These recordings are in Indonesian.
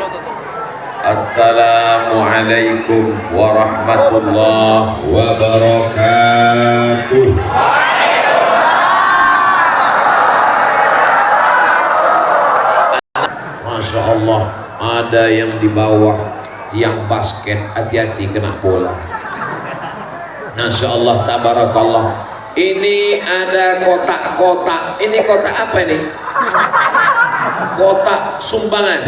Assalamualaikum warahmatullahi wabarakatuh. Masya Allah, ada yang di bawah tiang basket, hati-hati kena bola. Masya Allah, tabarakallah. Ini ada kotak-kotak. Ini kotak apa ini? Kotak sumbangan.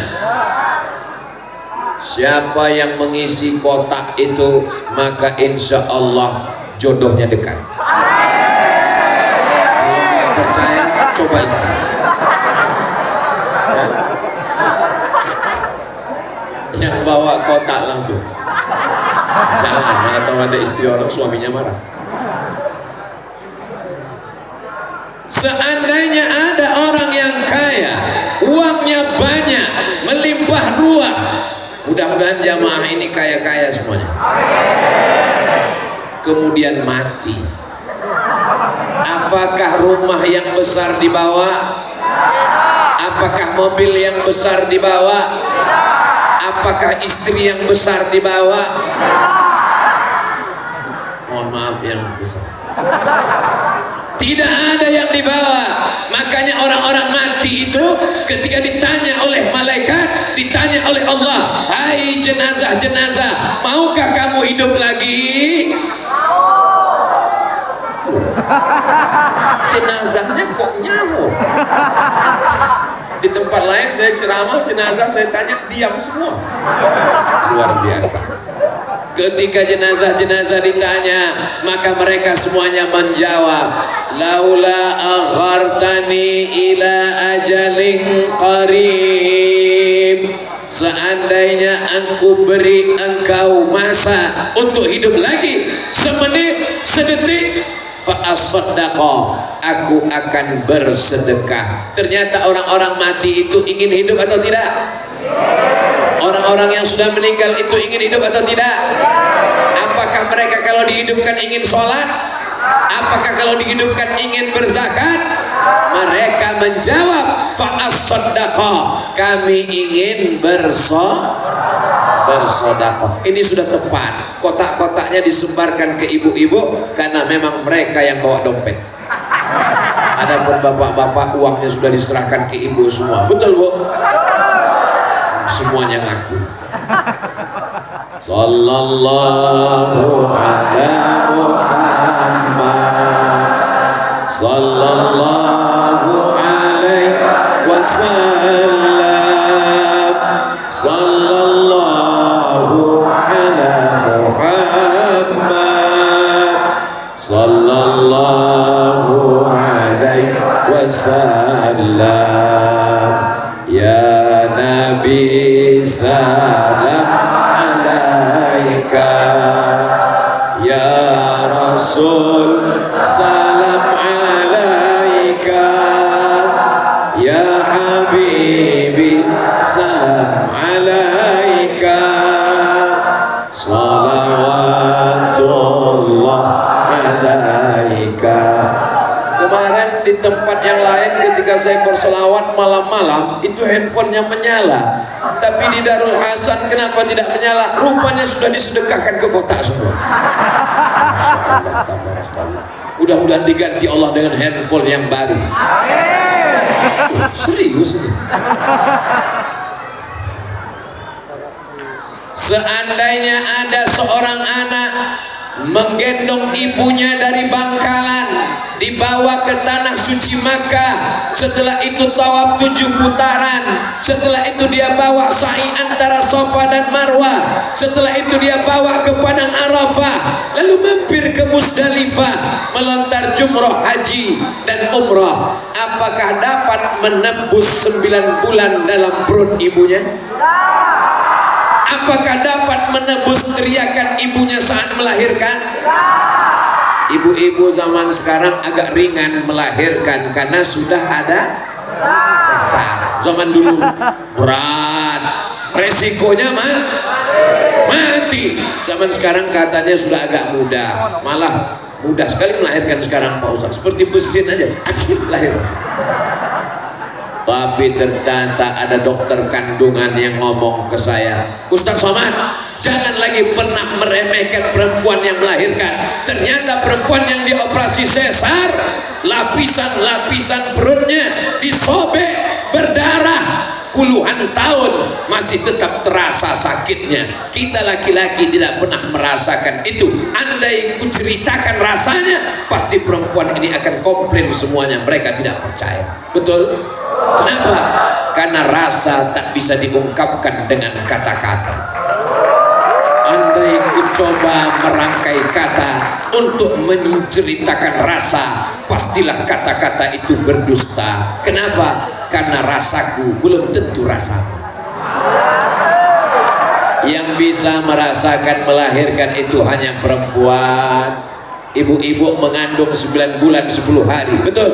Siapa yang mengisi kotak itu, maka insya Allah jodohnya dekat. Kalau nggak percaya, coba isi. Ya. Yang bawa kotak langsung. Jangan, mana tahu ada istri orang suaminya marah. Seandainya ada orang yang kaya, uangnya banyak, melimpah ruah, mudah-mudahan jamaah ini kaya-kaya semuanya, kemudian mati, apakah rumah yang besar dibawa? Apakah mobil yang besar dibawa? Apakah istri yang besar dibawa? Mohon maaf, yang besar tidak ada yang dibawa. Makanya orang-orang mati itu ketika ditanya oleh malaikat, ditanya oleh Allah, hai jenazah-jenazah, maukah kamu hidup lagi? Jenazahnya kok nyaho. Di tempat lain saya ceramah, jenazah saya tanya, diam semua. Luar biasa. Ketika jenazah-jenazah ditanya, maka mereka semuanya menjawab, laula akhartani ila ajalin qarib, seandainya aku beri engkau masa untuk hidup lagi semenit, sedetik, fa'asaddaqa, aku akan bersedekah. Ternyata orang-orang mati itu ingin hidup atau tidak? Orang-orang yang sudah meninggal itu ingin hidup atau tidak? Apakah mereka kalau dihidupkan ingin sholat? Apakah kalau dihidupkan ingin berzakat? Mereka menjawab, fa'as-saddaqa, kami ingin bersodaqah. Ini sudah tepat. Kotak-kotaknya disebarkan ke ibu-ibu karena memang mereka yang bawa dompet. Adapun bapak-bapak, uangnya sudah diserahkan ke ibu semua. Betul, Bu? Semuanya ngaku. Sallallahu ala Muhammad, sallallahu alaihi wasallam, sallallahu ala Muhammad, sallallahu alaihi wasallam. Ya Nabi salam alaika, ya Rasul salam alaika, ya Habibi salam alaika, salawatullah alaika. Kemarin di tempat yang lain ketika saya berselawat malam-malam itu handphonenya menyala, tapi di Darul Hasan kenapa tidak menyala? Rupanya sudah disedekahkan ke kotak semua. Mudah-mudahan diganti Allah dengan handphone yang baru. Serius ini. Seandainya ada seorang anak menggendong ibunya dari Bangkalan, dibawa ke tanah suci Makkah, setelah itu tawaf 7 putaran, setelah itu dia bawa sa'i antara Safa dan Marwah, setelah itu dia bawa ke Padang Arafah, lalu mampir ke Musdalifah, melontar jumrah haji dan umrah. Apakah dapat menembus 9 bulan dalam perut ibunya? Apakah dapat menebus teriakan ibunya saat melahirkan? Ibu-ibu zaman sekarang agak ringan melahirkan karena sudah ada sesar. Zaman dulu berat, resikonya mati. Zaman sekarang katanya sudah agak mudah, malah mudah sekali melahirkan sekarang Pak Ustaz. Seperti mesin aja, lahir. Tapi ternyata ada dokter kandungan yang ngomong ke saya, Ustaz Somad, jangan lagi pernah meremehkan perempuan yang melahirkan. Ternyata perempuan yang dioperasi sesar, lapisan-lapisan perutnya disobek, berdarah, puluhan tahun masih tetap terasa sakitnya. Kita laki-laki tidak pernah merasakan itu. Andai ku ceritakan rasanya, pasti perempuan ini akan komplain semuanya. Mereka tidak percaya. Betul? Kenapa? Karena rasa tak bisa diungkapkan dengan kata-kata. Andai ku coba merangkai kata untuk menceritakan rasa, pastilah kata-kata itu berdusta. Kenapa? Karena rasaku belum tentu rasamu. Yang bisa merasakan melahirkan itu hanya perempuan. Ibu-ibu mengandung 9 bulan 10 hari. Betul?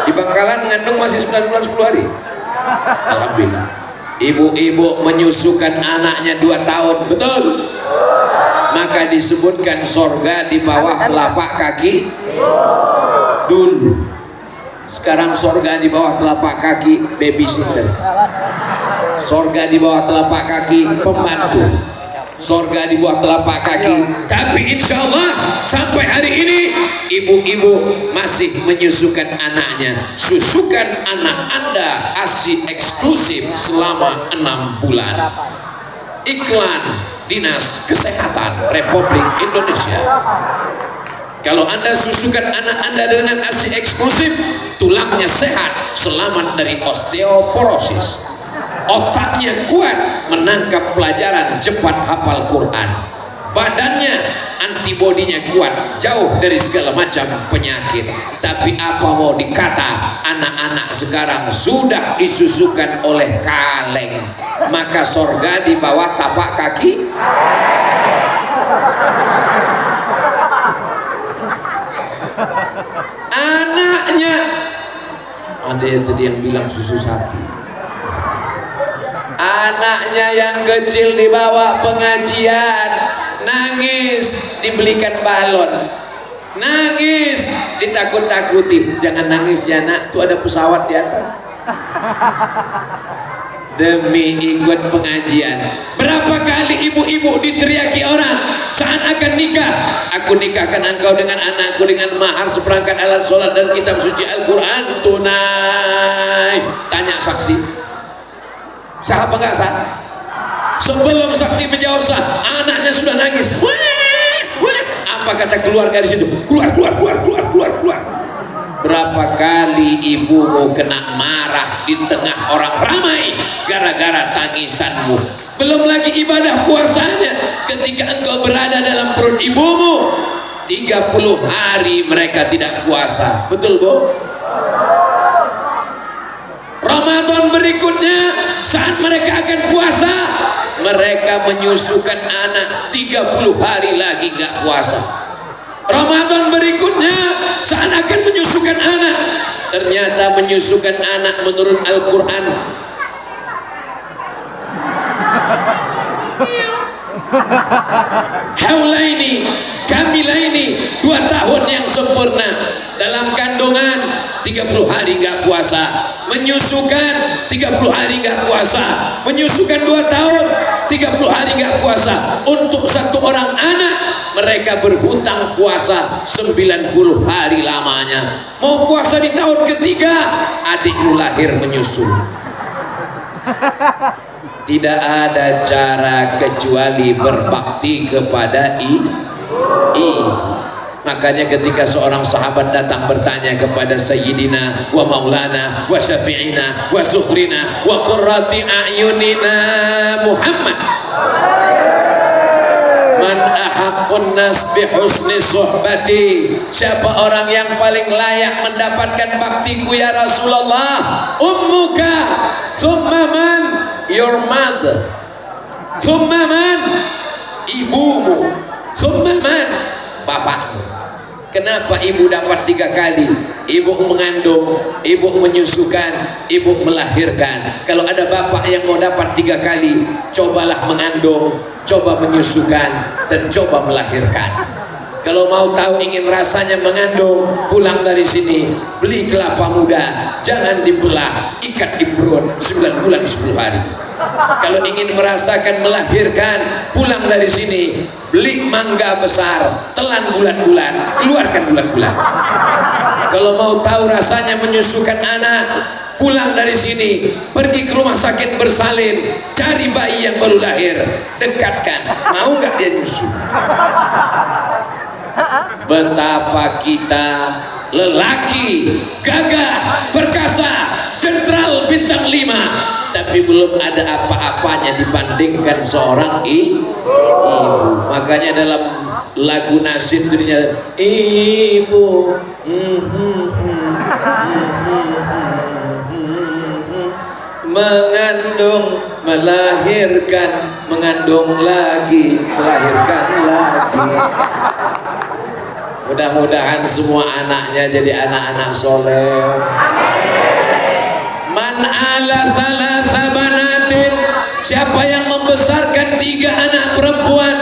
Di Bangkalan mengandung masih 9 bulan 10 hari. Alhamdulillah. Ibu-ibu menyusukan anaknya 2 tahun. Betul? Maka disebutkan sorga di bawah telapak kaki dulu. Sekarang sorga di bawah telapak kaki babysitter, sorga di bawah telapak kaki pembantu, sorga di bawah telapak kaki. Tapi insya Allah sampai hari ini ibu-ibu masih menyusukan anaknya. Susukan anak Anda ASI eksklusif selama 6 bulan. Iklan Dinas Kesehatan Republik Indonesia. Kalau Anda susukan anak Anda dengan ASI eksklusif, tulangnya sehat, selamat dari osteoporosis. Otaknya kuat, menangkap pelajaran, cepat hafal Quran. Badannya, antibodinya kuat, jauh dari segala macam penyakit. Tapi apa mau dikata, anak-anak sekarang sudah disusukan oleh kaleng. Maka sorga di bawah tapak kaki. Anaknya, ada yang tadi yang bilang susu sapi. Anaknya yang kecil dibawa pengajian, nangis, dibelikan balon, nangis, ditakut-takuti. Jangan nangis ya nak, tuh ada pesawat di atas. Demi ikut pengajian. Berapa kali ibu-ibu diteriaki orang saat akan nikah, aku nikahkan engkau dengan anakku dengan mahar seperangkat alat sholat dan kitab suci Al-Quran tunai. Tanya saksi, sah apa enggak sah? Sebelum saksi menjawab sah, anaknya sudah nangis. Wah, wah. Apa kata keluarga di situ? Keluar, keluar, keluar, keluar, keluar, keluar. Berapa kali ibumu kena marah di tengah orang ramai gara-gara tangisanmu? Belum lagi ibadah puasanya ketika engkau berada dalam perut ibumu, 30 hari mereka tidak puasa. Betul Bu? Ramadan berikutnya saat mereka akan puasa, mereka menyusukan anak 30 hari lagi nggak puasa. Ramadan berikutnya saat akan menyusukan anak, ternyata menyusukan anak menurut Al-Quran haulaini kamilaini, 2 tahun yang sempurna. Dalam kandungan 30 hari nggak puasa, menyusukan 30 hari nggak puasa, menyusukan 2 tahun 30 hari nggak puasa. Untuk 1 orang anak mereka berhutang puasa 90 hari lamanya. Mau puasa di tahun ketiga, adikmu lahir menyusul. Tidak ada cara kecuali berbakti kepada ibu. Makanya ketika seorang sahabat datang bertanya kepada Sayyidina wa Maulana wa Syafi'ina wa Sukhrina wa Qurrati a'yunina Muhammad, man ahaqqun nas bi husni suhbati, siapa orang yang paling layak mendapatkan baktiku ya Rasulullah? Ummuka, thumma man? Your mother. Thumma man? Ibumu. Thumma man? Bapakmu. Kenapa ibu dapat 3 kali? Ibu mengandung, ibu menyusukan, ibu melahirkan. Kalau ada bapak yang mau dapat 3 kali, cobalah mengandung, coba menyusukan, dan coba melahirkan. Kalau mau tahu ingin rasanya mengandung, pulang dari sini beli kelapa muda, jangan dibelah, ikat di perut 9 bulan 10 hari. Kalau ingin merasakan melahirkan, pulang dari sini beli mangga besar, telan bulan-bulan, keluarkan bulan-bulan. Kalau mau tahu rasanya menyusukan anak, pulang dari sini pergi ke rumah sakit bersalin, cari bayi yang baru lahir, dekatkan, mau nggak dia nyusu. Betapa kita lelaki gagah perkasa, jenderal bintang 5, tapi belum ada apa-apanya dibandingkan seorang ibu. Makanya dalam lagu nasyid dirinya, ibu mengandung, melahirkan, mengandung lagi, melahirkan lagi. Mudah-mudahan semua anaknya jadi anak-anak soleh. Man ala thalatha banatin, siapa yang membesarkan 3 anak perempuan,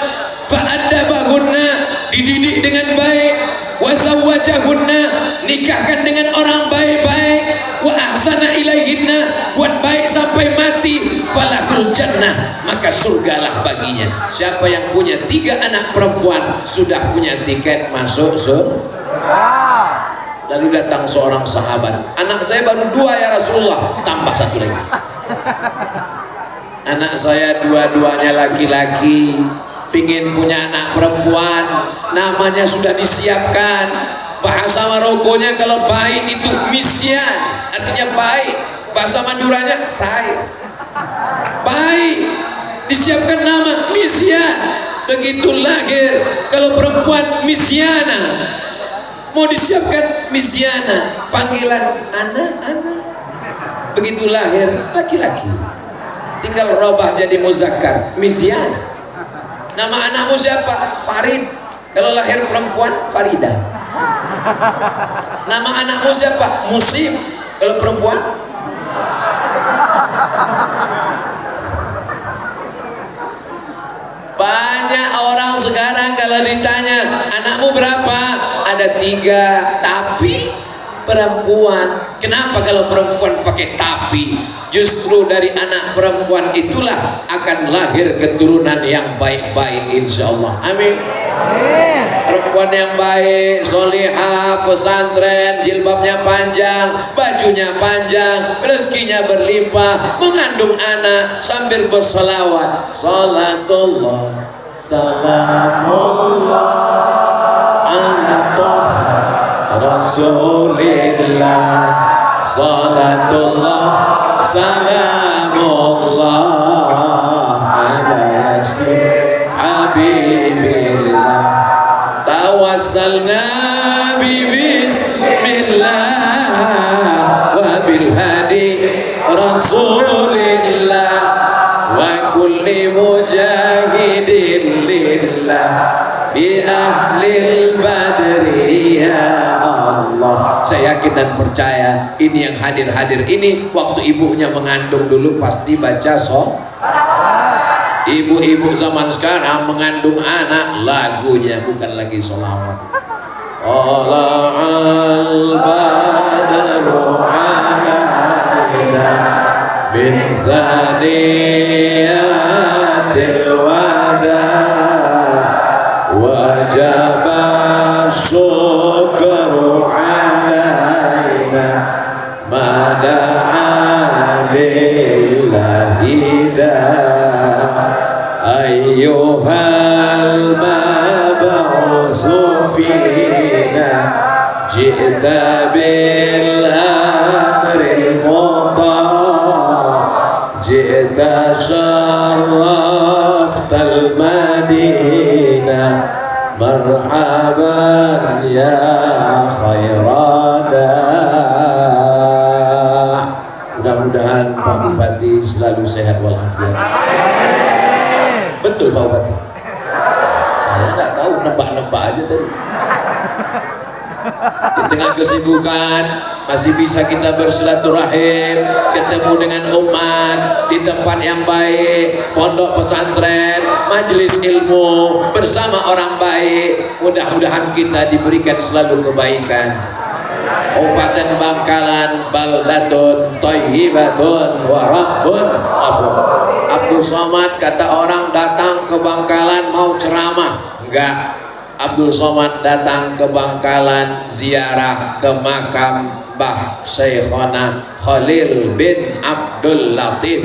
fa'addabahunna, dididik dengan baik, wa zawwajahunna, nikahkan dengan orang baik-baik, wa ahsana ilaihinna, buat baik sampai mati, falahul jannah, maka surgalah baginya. Siapa yang punya 3 anak perempuan sudah punya tiket masuk surga. Lalu datang seorang sahabat, anak saya baru 2 ya Rasulullah, tambah 1 lagi. Anak saya dua-duanya laki-laki, pingin punya anak perempuan, namanya sudah disiapkan. Bahasa Marokonya kalau baik itu misyan, artinya baik. Bahasa Maduranya saya. Baik, disiapkan nama misyan. Begitu lahir, kalau perempuan misyana, mau disiapkan misyana, panggilan anak-anak. Begitu lahir laki-laki, tinggal robah jadi muzakkar, misyan. Nama anakmu siapa? Farid. Kalau lahir perempuan, Farida. Nama anakmu siapa? Musim. Kalau perempuan, banyak orang sekarang kalau ditanya anakmu berapa, ada 3, tapi perempuan. Kenapa kalau perempuan pakai tapi? Justru dari anak perempuan itulah akan lahir keturunan yang baik-baik, insya Allah. Amin. Perempuan yang baik, solihah, pesantren, jilbabnya panjang, bajunya panjang, rezekinya berlimpah, mengandung anak sambil bersolawat, salatullah salamullah ala toha rasulillah, salatullah salamullah ala yasin habibillah, tawassalna bi bismillah wa bil hadi rasulillah wa kulli mujahidin lillah bi ahlil badri ya Allah. Saya yakin dan percaya ini yang hadir-hadir ini waktu ibunya mengandung dulu pasti baca Ibu-ibu zaman sekarang mengandung anak lagunya bukan lagi sholawat. Tala'al badru alaina bin zaniyatil wada wajaba syukru alaina mada'a lillahi ayyuhal mab'usu fina ji'ta bil amril muta' ji'ta syarraftal madinah marhaban ya khairana. Mudah-mudahan Pak Bupati selalu sehat walafiat. Betul Pak Bupati. Saya nggak tahu, nebak-nebak aja tadi. Di tengah kesibukan masih bisa kita bersilaturahim, ketemu dengan umat di tempat yang baik, pondok pesantren, majelis ilmu bersama orang baik. Mudah-mudahan kita diberikan selalu kebaikan. Kabupaten Bangkalan baldatun thayyibatun wa rabbun ghafur. Abdul Somad, kata orang datang ke Bangkalan mau ceramah, enggak. Abdul Somad datang ke Bangkalan ziarah ke makam Mbah Syekhona Khalil bin Abdul Latif.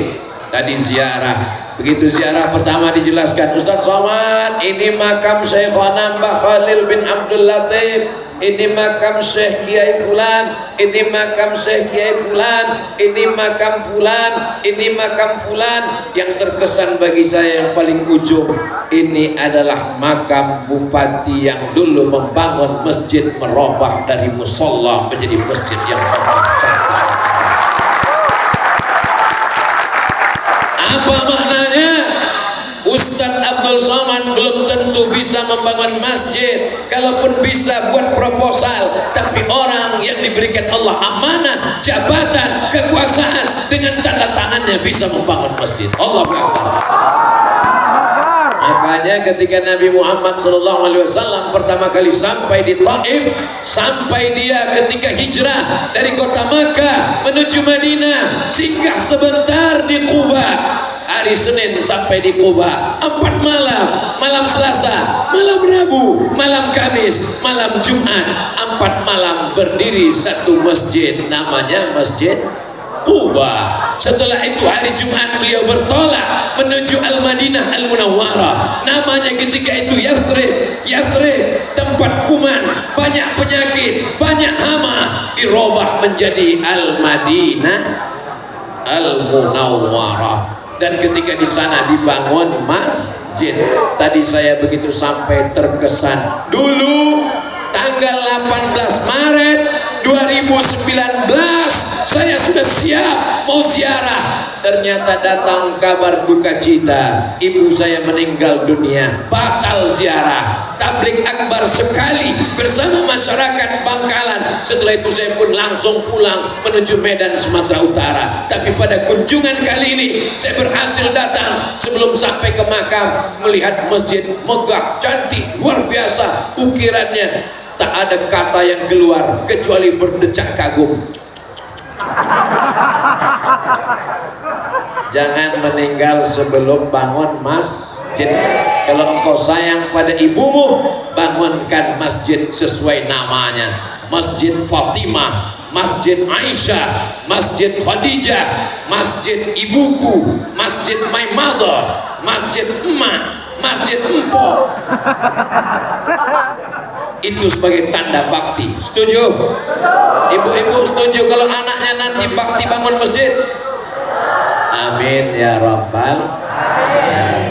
Tadi ziarah, begitu ziarah pertama dijelaskan, Ustaz Somad, ini makam Syekhona Mbah Khalil bin Abdul Latif, ini makam Syekh Kiai Fulan, ini makam Syekh Kiai Fulan, ini makam Fulan, ini makam Fulan. Yang terkesan bagi saya yang paling ujung, ini adalah makam bupati yang dulu membangun masjid merubah dari musola menjadi masjid yang cantik. Apa maknanya? Ustadz Abdul Somad belum tentu bisa membangun masjid, kalaupun bisa buat proposal, tapi orang yang diberikan Allah amanah, jabatan, kekuasaan, dengan tanda tangannya bisa membangun masjid. Allahu Akbar. Makanya ketika Nabi Muhammad SAW pertama kali sampai di Taif, sampai dia ketika hijrah dari kota Makkah menuju Madinah, singgah sebentar di Quba. Hari Senin sampai di Quba, 4 malam, malam Selasa, malam Rabu, malam Kamis, malam Jumat, 4 malam berdiri satu masjid, namanya Masjid Quba. Setelah itu hari Jumat beliau bertolak menuju Al-Madinah Al-Munawwarah, namanya ketika itu Yathrib. Yathrib tempat kuman, banyak penyakit, banyak hama, dirubah menjadi Al-Madinah Al-Munawwarah. Dan ketika di sana dibangun masjid. Tadi saya begitu sampai terkesan. Dulu tanggal 18 Maret 2019 saya sudah siap mau ziarah. Ternyata datang kabar duka cita, ibu saya meninggal dunia. Batal ziarah. Tablik akbar sekali bersama masyarakat Bangkalan. Setelah itu saya pun langsung pulang menuju Medan, Sumatera Utara. Tapi pada kunjungan kali ini saya berhasil datang. Sebelum sampai ke makam, melihat masjid megah, cantik, luar biasa ukirannya. Tak ada kata yang keluar kecuali berdecak kagum. Jangan meninggal sebelum bangun masjid. Kalau engkau sayang pada ibumu, bangunkan masjid sesuai namanya. Masjid Fatimah, Masjid Aisyah, Masjid Khadijah, Masjid Ibuku, Masjid My Mother, Masjid Emak, Masjid Empo. Itu sebagai tanda bakti. Setuju? Ibu-ibu setuju kalau anaknya nanti bakti bangun masjid? Amin ya rabbal alamin.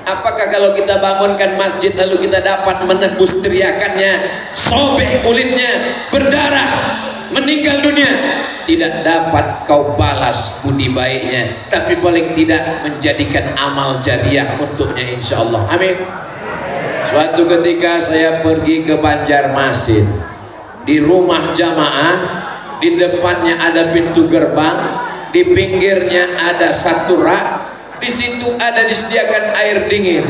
Apakah kalau kita bangunkan masjid lalu kita dapat menebus teriakannya, sobek kulitnya, berdarah, meninggal dunia? Tidak dapat kau balas budi baiknya, tapi paling tidak menjadikan amal jariah untuknya, insya Allah. Amin. Suatu ketika saya pergi ke Banjarmasin, di rumah jamaah, di depannya ada pintu gerbang, di pinggirnya ada satu rak, di situ ada disediakan air dingin,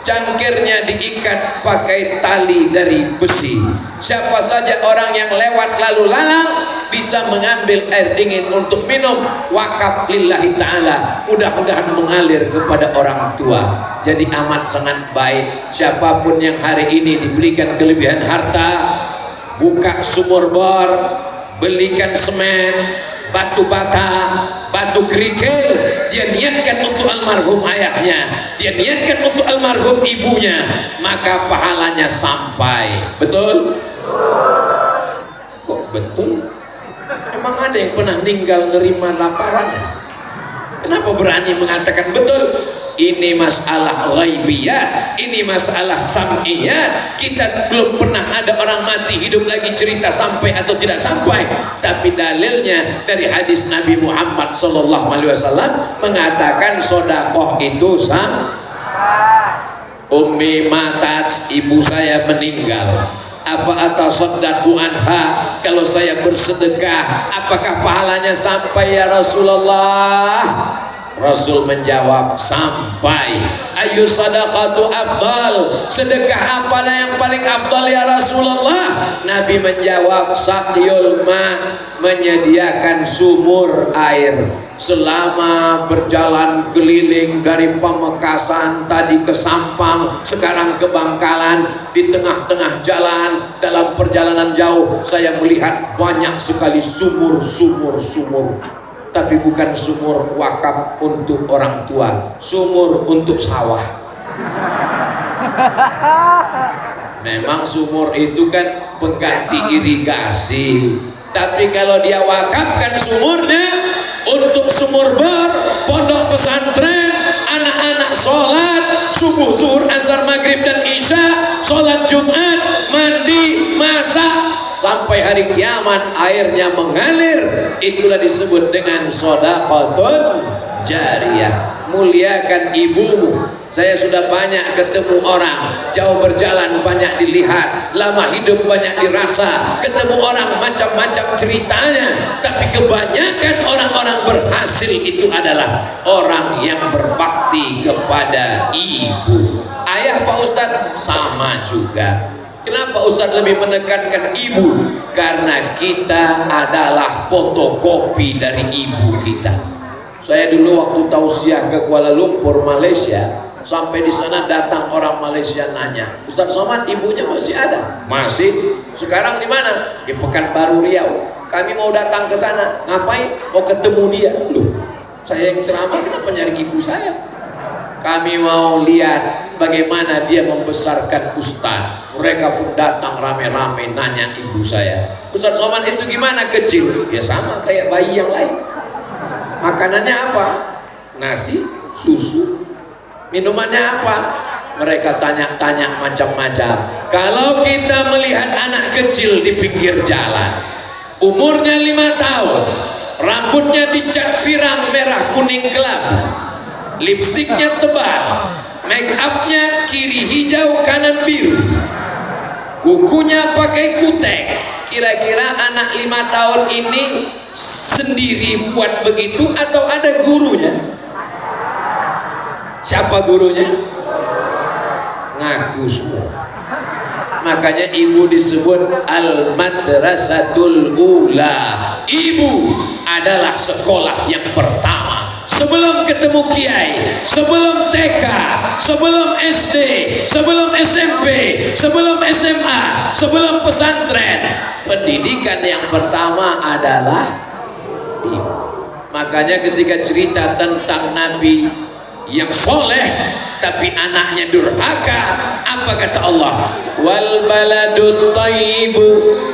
cangkirnya diikat pakai tali dari besi. Siapa saja orang yang lewat lalu lalang bisa mengambil air dingin untuk minum, wakaf lillahi ta'ala, mudah-mudahan mengalir kepada orang tua. Jadi amat sangat baik. Siapapun yang hari ini diberikan kelebihan harta, buka sumur bor, belikan semen, batu bata, batu kerikil, dia niatkan untuk almarhum ayahnya, dia niatkan untuk almarhum ibunya, maka pahalanya sampai. Betul? Kok betul? Emang ada yang pernah meninggal nerima laparannya? Kenapa berani mengatakan betul? Ini masalah ghaibiyat, ini masalah sam'iyat. Kita belum pernah ada orang mati hidup lagi cerita sampai atau tidak sampai, tapi dalilnya dari hadis Nabi Muhammad SAW mengatakan sedekah itu Ummi matat, ibu saya meninggal. Afa atasaddaqu anha, kalau saya bersedekah apakah pahalanya sampai ya Rasulullah? Rasul menjawab, sampai. Ayu sadaqatu afdal, sedekah apalah yang paling afdal ya Rasulullah? Nabi menjawab, saqyul ma, menyediakan sumur air. Selama berjalan keliling dari Pamekasan tadi ke Sampang, sekarang ke Bangkalan, di tengah-tengah jalan dalam perjalanan jauh saya melihat banyak sekali sumur-sumur, tapi bukan sumur wakaf untuk orang tua, sumur untuk sawah. Memang sumur itu kan pengganti irigasi, tapi kalau dia wakafkan sumurnya untuk sumur bor, pondok pesantren, anak-anak sholat subuh, zuhur, asar, maghrib dan isya, sholat Jumat, mandi, masak, sampai hari kiamat airnya mengalir, itulah disebut dengan shadaqatun jariyah. Muliakan ibumu. Saya sudah banyak ketemu orang, jauh berjalan banyak dilihat, lama hidup banyak dirasa, ketemu orang macam-macam ceritanya, tapi kebanyakan orang-orang berhasil itu adalah orang yang berbakti kepada ibu. Ayah Pak Ustadz sama juga. Kenapa Ustadz lebih menekankan ibu? Karena kita adalah fotokopi dari ibu kita. Saya dulu waktu tausiah ke Kuala Lumpur, Malaysia, sampai di sana datang orang Malaysia nanya, Ustadz Somad ibunya masih ada? Masih. Sekarang di mana? Di Pekanbaru Riau. Kami mau datang ke sana. Ngapain? Mau ketemu dia. Loh, saya yang ceramah kenapa nyari ibu saya? Kami mau lihat bagaimana dia membesarkan Ustadz. Mereka pun datang rame-rame nanya ibu saya, Ustadz Somad itu gimana kecil? Ya sama kayak bayi yang lain. Makanannya apa? Nasi, susu. Minumannya apa? Mereka tanya-tanya macam-macam. Kalau kita melihat anak kecil di pinggir jalan, umurnya 5 tahun, rambutnya dicat pirang merah kuning kelabu, lipstiknya tebal, make upnya kiri hijau kanan biru, kukunya pakai kutek. Kira-kira anak 5 tahun ini sendiri buat begitu atau ada gurunya? Siapa gurunya? Ngaku semua. Makanya ibu disebut al-madrasatul ula. Ibu adalah sekolah yang pertama. Sebelum ketemu kiai, sebelum TK, sebelum SD, sebelum SMP, sebelum SMA, sebelum pesantren, pendidikan yang pertama adalah ibu. Makanya ketika cerita tentang Nabi yang soleh tapi anaknya durhaka, apa kata Allah? Wal baladut thayyibu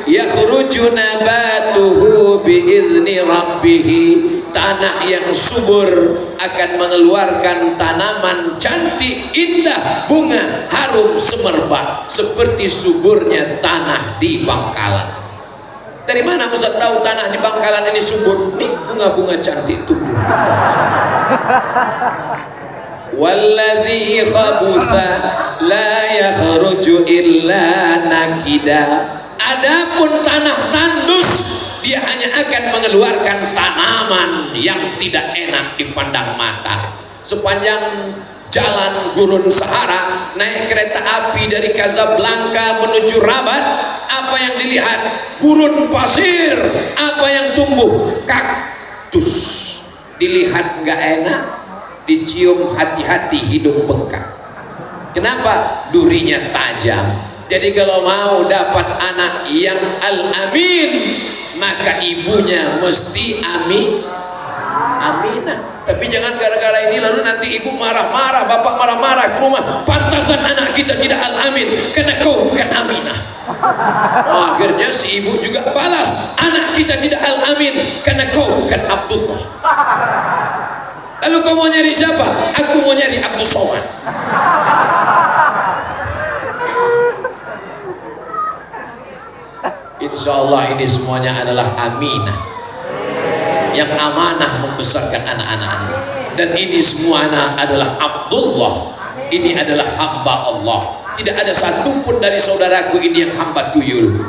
yakhruju nabatuhu biizni rabbih. Tanah yang subur akan mengeluarkan tanaman cantik, indah, bunga harum semerbak seperti suburnya tanah di Bangkalan. Dari mana Ustaz tahu tanah di Bangkalan ini subur? Nih bunga-bunga cantik tumbuh. Walladzi khabutha la yakhruju illa nakida. Adapun tanah tandus, dia hanya akan mengeluarkan tanaman yang tidak enak dipandang mata. Sepanjang jalan gurun Sahara, naik kereta api dari Casablanca menuju Rabat, apa yang dilihat? Gurun pasir. Apa yang tumbuh? Kaktus. Dilihat nggak enak, dicium hati-hati hidung bengkak. Kenapa? Durinya tajam. Jadi kalau mau dapat anak yang al-amin, maka ibunya mesti aminah. Tapi jangan gara-gara ini lalu nanti ibu marah-marah, bapak marah-marah ke rumah, pantasan anak kita tidak al-amin karena kau bukan aminah. Oh, akhirnya si ibu juga balas, anak kita tidak al-amin karena kau bukan Abdullah. Lalu kau mau nyari siapa? Aku mau nyari Abdul Somad. Insya Allah ini semuanya adalah aminah, yang amanah membesarkan anak-anaknya. Dan ini semuanya adalah Abdullah. Ini adalah hamba Allah. Tidak ada satupun dari saudaraku ini yang hamba tuyul.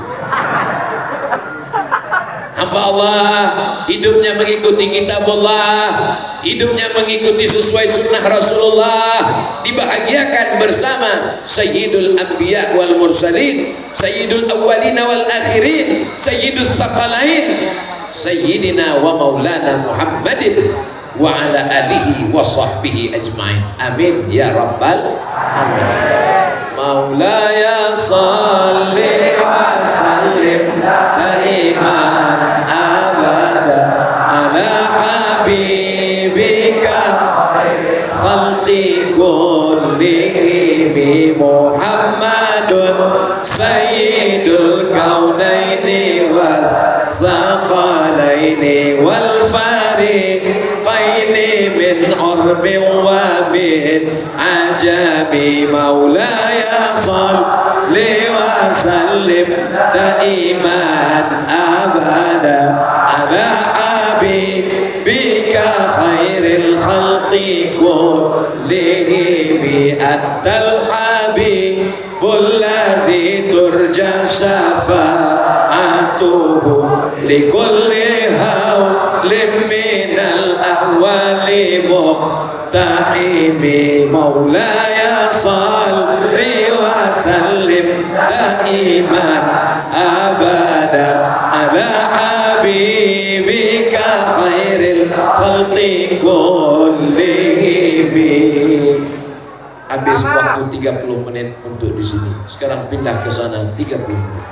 Hamba Allah, hidupnya mengikuti kitabullah, hidupnya mengikuti sesuai sunnah Rasulullah, dibahagiakan bersama Sayyidul Anbiya wal Mursalin, Sayyidul Awwalina wal Akhirin, Sayyidus Thaqalain, Sayyidina wa Maulana Muhammadin wa ala alihi wa sahbihi ajmain. Amin ya rabbal alamin. Maulaya salli wa sallim daiman abada ala habibika khalqi kullihim Muhammadun sayyidul kaunaini wal thaqalaini wal fariqaini min urbin wa min ajabi. Maulaya salli wa sallim daiman abada ala habibika khairil khalqi kullihim antal habibul ladzi turja syafa'atuhu likulli hawlim minal ahwali muqtahimi. Maulaya salli wa sallim daiman abada ala habibika khairil khalqi kullihim. Habis waktu 30 menit untuk di sini. Sekarang pindah ke sana 30 menit.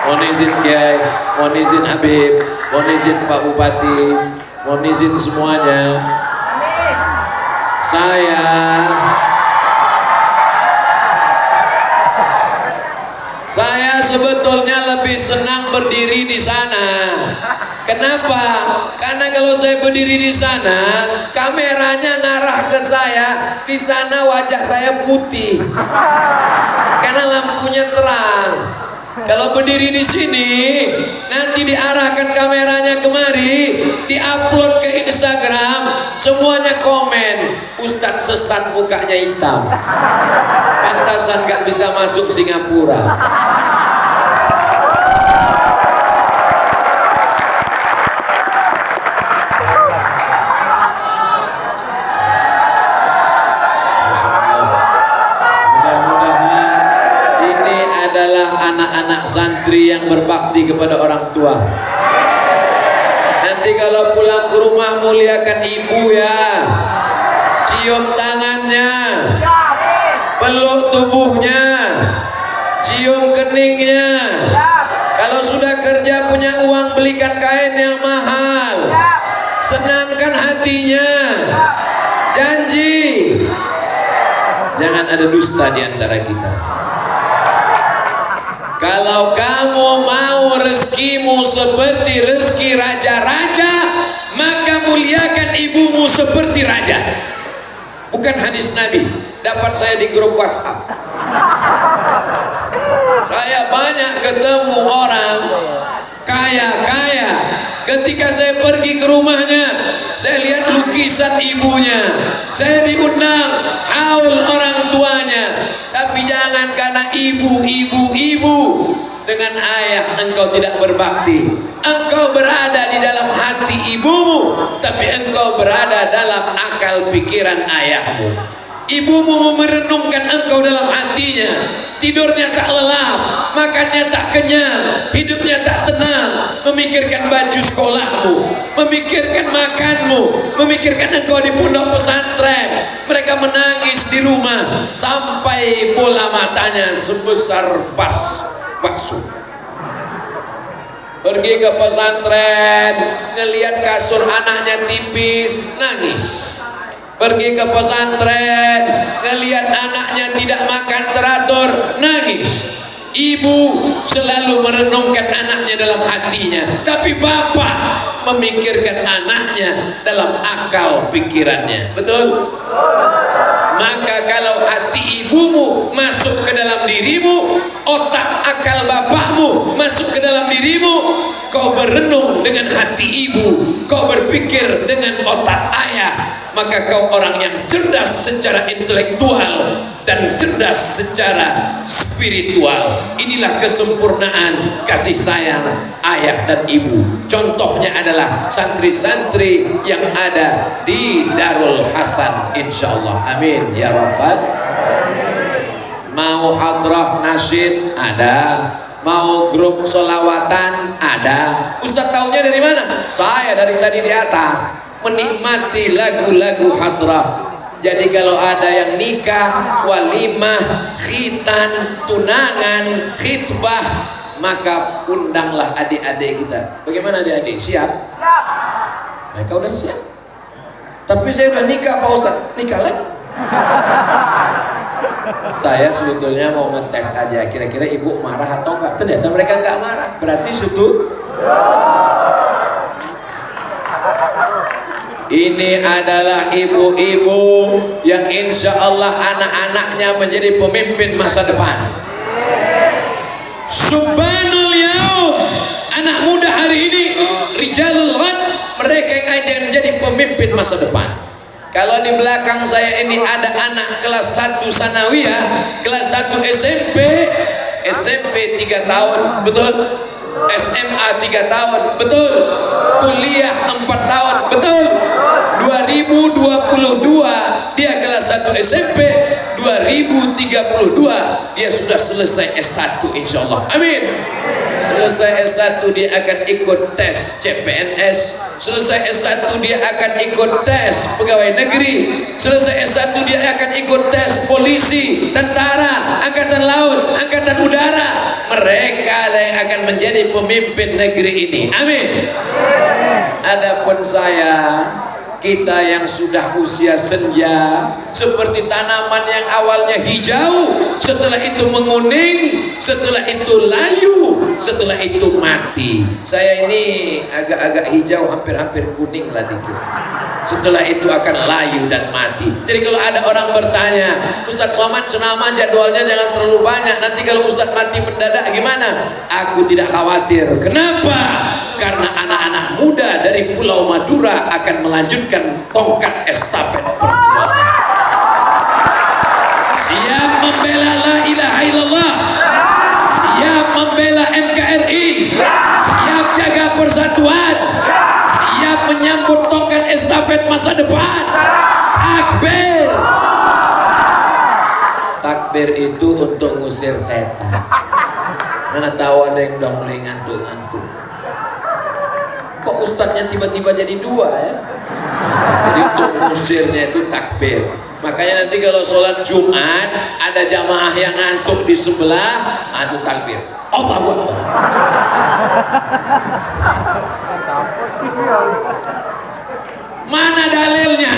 Mohon izin Kiai, mohon izin Habib, mohon izin Pak Bupati, mohon izin semuanya. Saya sebetulnya lebih senang berdiri di sana. Kenapa? Karena kalau saya berdiri di sana, kameranya ngarah ke saya. Di sana wajah saya putih, karena lampunya terang. Kalau berdiri di sini, nanti diarahkan kameranya kemari, diupload ke Instagram, semuanya komen, Ustadz sesat mukanya hitam, pantasan gak bisa masuk Singapura. Anak-anak santri yang berbakti kepada orang tua. Nanti kalau pulang ke rumah muliakan ibu ya, cium tangannya, peluk tubuhnya, cium keningnya. Kalau sudah kerja punya uang belikan kain yang mahal, senangkan hatinya. Janji, jangan ada dusta di antara kita. Kalau kamu mau rezekimu seperti rezeki raja-raja, maka muliakan ibumu seperti raja. Bukan hadis Nabi, dapat saya di grup WhatsApp. Saya banyak ketemu orang kaya-kaya. Ketika saya pergi ke rumahnya, saya lihat lukisan ibunya, saya diundang haul orang tuanya. Tapi jangan karena ibu dengan ayah engkau tidak berbakti. Engkau berada di dalam hati ibumu, tapi engkau berada dalam akal pikiran ayahmu. Ibumu merenungkan engkau dalam hatinya, tidurnya tak lelap, makannya tak kenyang, hidupnya tak tenang, memikirkan baju sekolahmu, memikirkan makanmu, memikirkan engkau di pondok pesantren. Mereka menangis di rumah sampai bola matanya sebesar bakso. Pergi ke pesantren, ngelihat kasur anaknya tipis, nangis. Pergi ke pesantren, ngelihat anaknya tidak makan teratur, nangis. Ibu selalu merenungkan anaknya dalam hatinya, tapi bapak memikirkan anaknya dalam akal pikirannya. Betul? Maka kalau hati ibumu masuk ke dalam dirimu, otak akal bapakmu masuk ke dalam dirimu, kau berenung dengan hati ibu, kau berpikir dengan otak ayah, maka kau orang yang cerdas secara intelektual dan cerdas secara spiritual. Inilah kesempurnaan kasih sayang ayah dan ibu. Contohnya adalah santri-santri yang ada di Darul Hasan, insyaallah. Amin ya rabbal. Mau hadrah nasyid ada, mau grup solawatan ada. Ustaz tahunya dari mana? Saya dari tadi di atas menikmati lagu-lagu hadrah. Jadi kalau ada yang nikah, walimah, khitan, tunangan, khitbah, maka undanglah adik-adik kita. Bagaimana adik-adik? Siap? Siap. Mereka udah siap. Tapi saya udah nikah Pak Ustaz. Nikah lagi? Saya sebetulnya mau ngetes aja, kira-kira ibu marah atau enggak. Ternyata mereka enggak marah. Berarti setuju. Ini adalah ibu-ibu yang insya Allah anak-anaknya menjadi pemimpin masa depan. Subhanul yaum, anak muda hari ini rijalul ghad, mereka yang akan menjadi pemimpin masa depan. Kalau di belakang saya ini ada anak kelas 1 sanawiyah, kelas 1 SMP, SMP 3 tahun, betul? SMA 3 tahun, betul? Kuliah 4 tahun, betul? 2022 dia kelas 1 SMP, 2032 dia sudah selesai S1 insyaallah. Amin. Selesai S1 dia akan ikut tes CPNS, selesai S1 dia akan ikut tes pegawai negeri, selesai S1 dia akan ikut tes polisi, tentara, angkatan laut, angkatan udara. Mereka yang akan menjadi pemimpin negeri ini. Amin. Adapun saya, kita yang sudah usia senja, seperti tanaman yang awalnya hijau, setelah itu menguning, setelah itu layu, setelah itu mati. Saya ini agak-agak hijau, hampir-hampir kuning lah dikit. Setelah itu akan layu dan mati. Jadi kalau ada orang bertanya, Ustadz Somad ceramah jadwalnya jangan terlalu banyak, nanti kalau Ustadz mati mendadak gimana? Aku tidak khawatir. Kenapa? Karena anak-anak muda dari Pulau Madura akan melanjutkan tongkat estafet perjuangan. Siap membela la ilaha illallah, siap membela NKRI, siap jaga persatuan, siap menyambut tongkat estafet masa depan. Takbir. Takbir itu untuk ngusir setan. Mana tahu ada yang udah mulai ngantuk-ngantuk. Kok ustadznya tiba-tiba jadi dua ya? Jadi untuk ngusirnya itu takbir. Makanya nanti kalau sholat Jumat ada jamaah yang ngantuk di sebelah, itu takbir. Allahu Akbar. Mana dalilnya?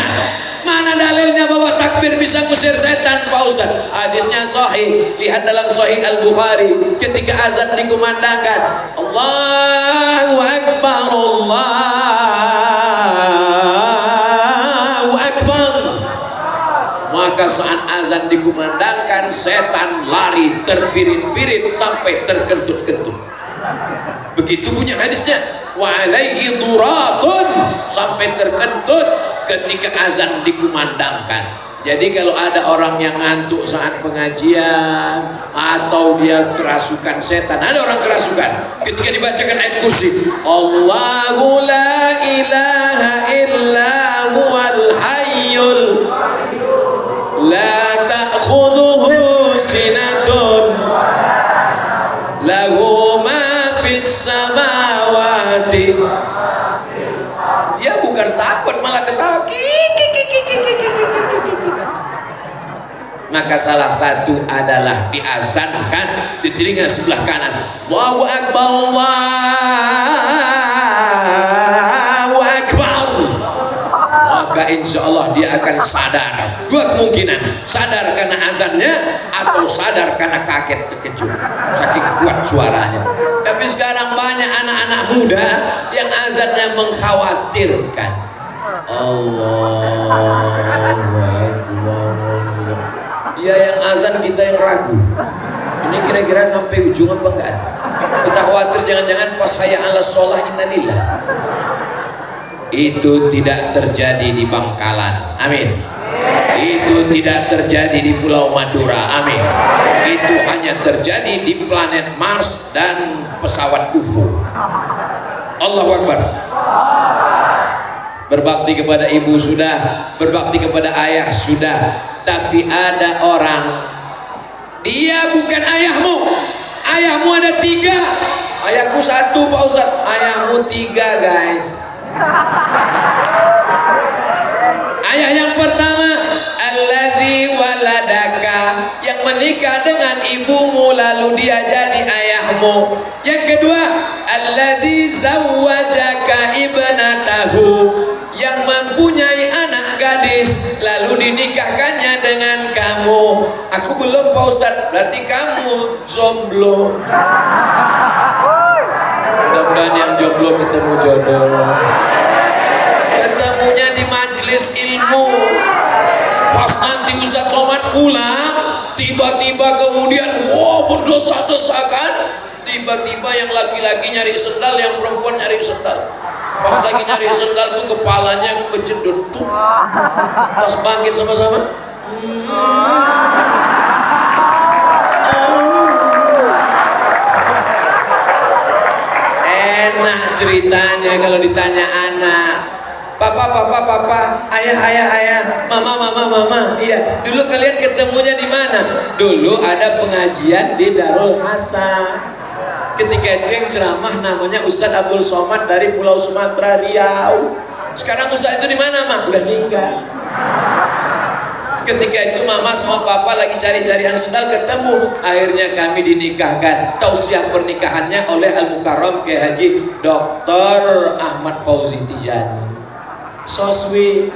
Mana dalilnya bahwa takbir bisa ngusir setan Pak Ustaz? Hadisnya sahih. Lihat dalam Sahih Al-Bukhari, ketika azan dikumandangkan, Allahu Akbar, Allahu Akbar, maka saat azan dikumandangkan, setan lari terbirit-birit sampai terkentut-kentut. Begitu bunyi hadisnya, wa alaihi duratun, sampai terkentut ketika azan dikumandangkan. Jadi kalau ada orang yang ngantuk saat pengajian atau dia kerasukan setan, ada orang kerasukan ketika dibacakan ayat kursi, Allahu la ilaha illa huwal hayyul la ta'khudhuhu sinatun lahu ma fis samawati. Dia bukan takut, malah ketawa. Maka salah satu adalah diazankan di telinga sebelah kanan, Allahu Akbar, Allahu Akbar. Maka insya Allah dia akan sadar. Dua kemungkinan, sadar karena azannya atau sadar karena kaget terkejut saking kuat suaranya. Tapi sekarang banyak anak-anak muda yang azannya mengkhawatirkan. Allahu Akbar. Dia yang azan, kita yang ragu. Ini kira-kira sampai ujung apa enggak? Kita khawatir jangan-jangan pas hayya 'alas shalah innalillah. itu tidak terjadi di Bangkalan, amin. Itu tidak terjadi di Pulau Madura, amin. Itu hanya terjadi di planet Mars dan pesawat UFO. Allahu Akbar. Berbakti kepada ibu sudah, berbakti kepada ayah sudah, tapi ada orang, dia bukan ayahmu. Ayahmu ada 3. Ayahku 1 Pak Ustadz, ayahmu 3 guys. Ayah yang pertama, alladzi waladaka, yang menikah dengan ibumu lalu dia jadi ayahmu. Yang kedua, alladzi zawwajaka ibnatahu, yang mempunyai anak gadis lalu dinikahkannya dengan kamu. Aku belum Pak Ustadz, berarti kamu jomblo. Mudah-mudahan yang jomblo ketemu jodoh, ketemunya di majelis ilmu. Pas nanti Ustadz Somad pulang, tiba-tiba kemudian berdosa-dosakan, tiba-tiba yang laki-laki nyari sendal, yang perempuan nyari sendal. Pas lagi nyari sendal tuh kepalanya kejedut tuh. Pas bangkit sama-sama, enak ceritanya kalau ditanya anak. Papa, ayah, mama. Iya, dulu kalian ketemunya di mana? Dulu ada pengajian di Darul Hasan. Ketika itu yang ceramah namanya Ustadz Abdul Somad dari Pulau Sumatera, Riau. Sekarang Ustadz itu di mana, Mak? Udah meninggal. Ketika itu mama sama papa lagi cari-carian sendal, ketemu. Akhirnya kami dinikahkan. Tausiah pernikahannya oleh Al-Mukarram Kiai Haji Dr. Ahmad Fauzi Tijani. So sweet.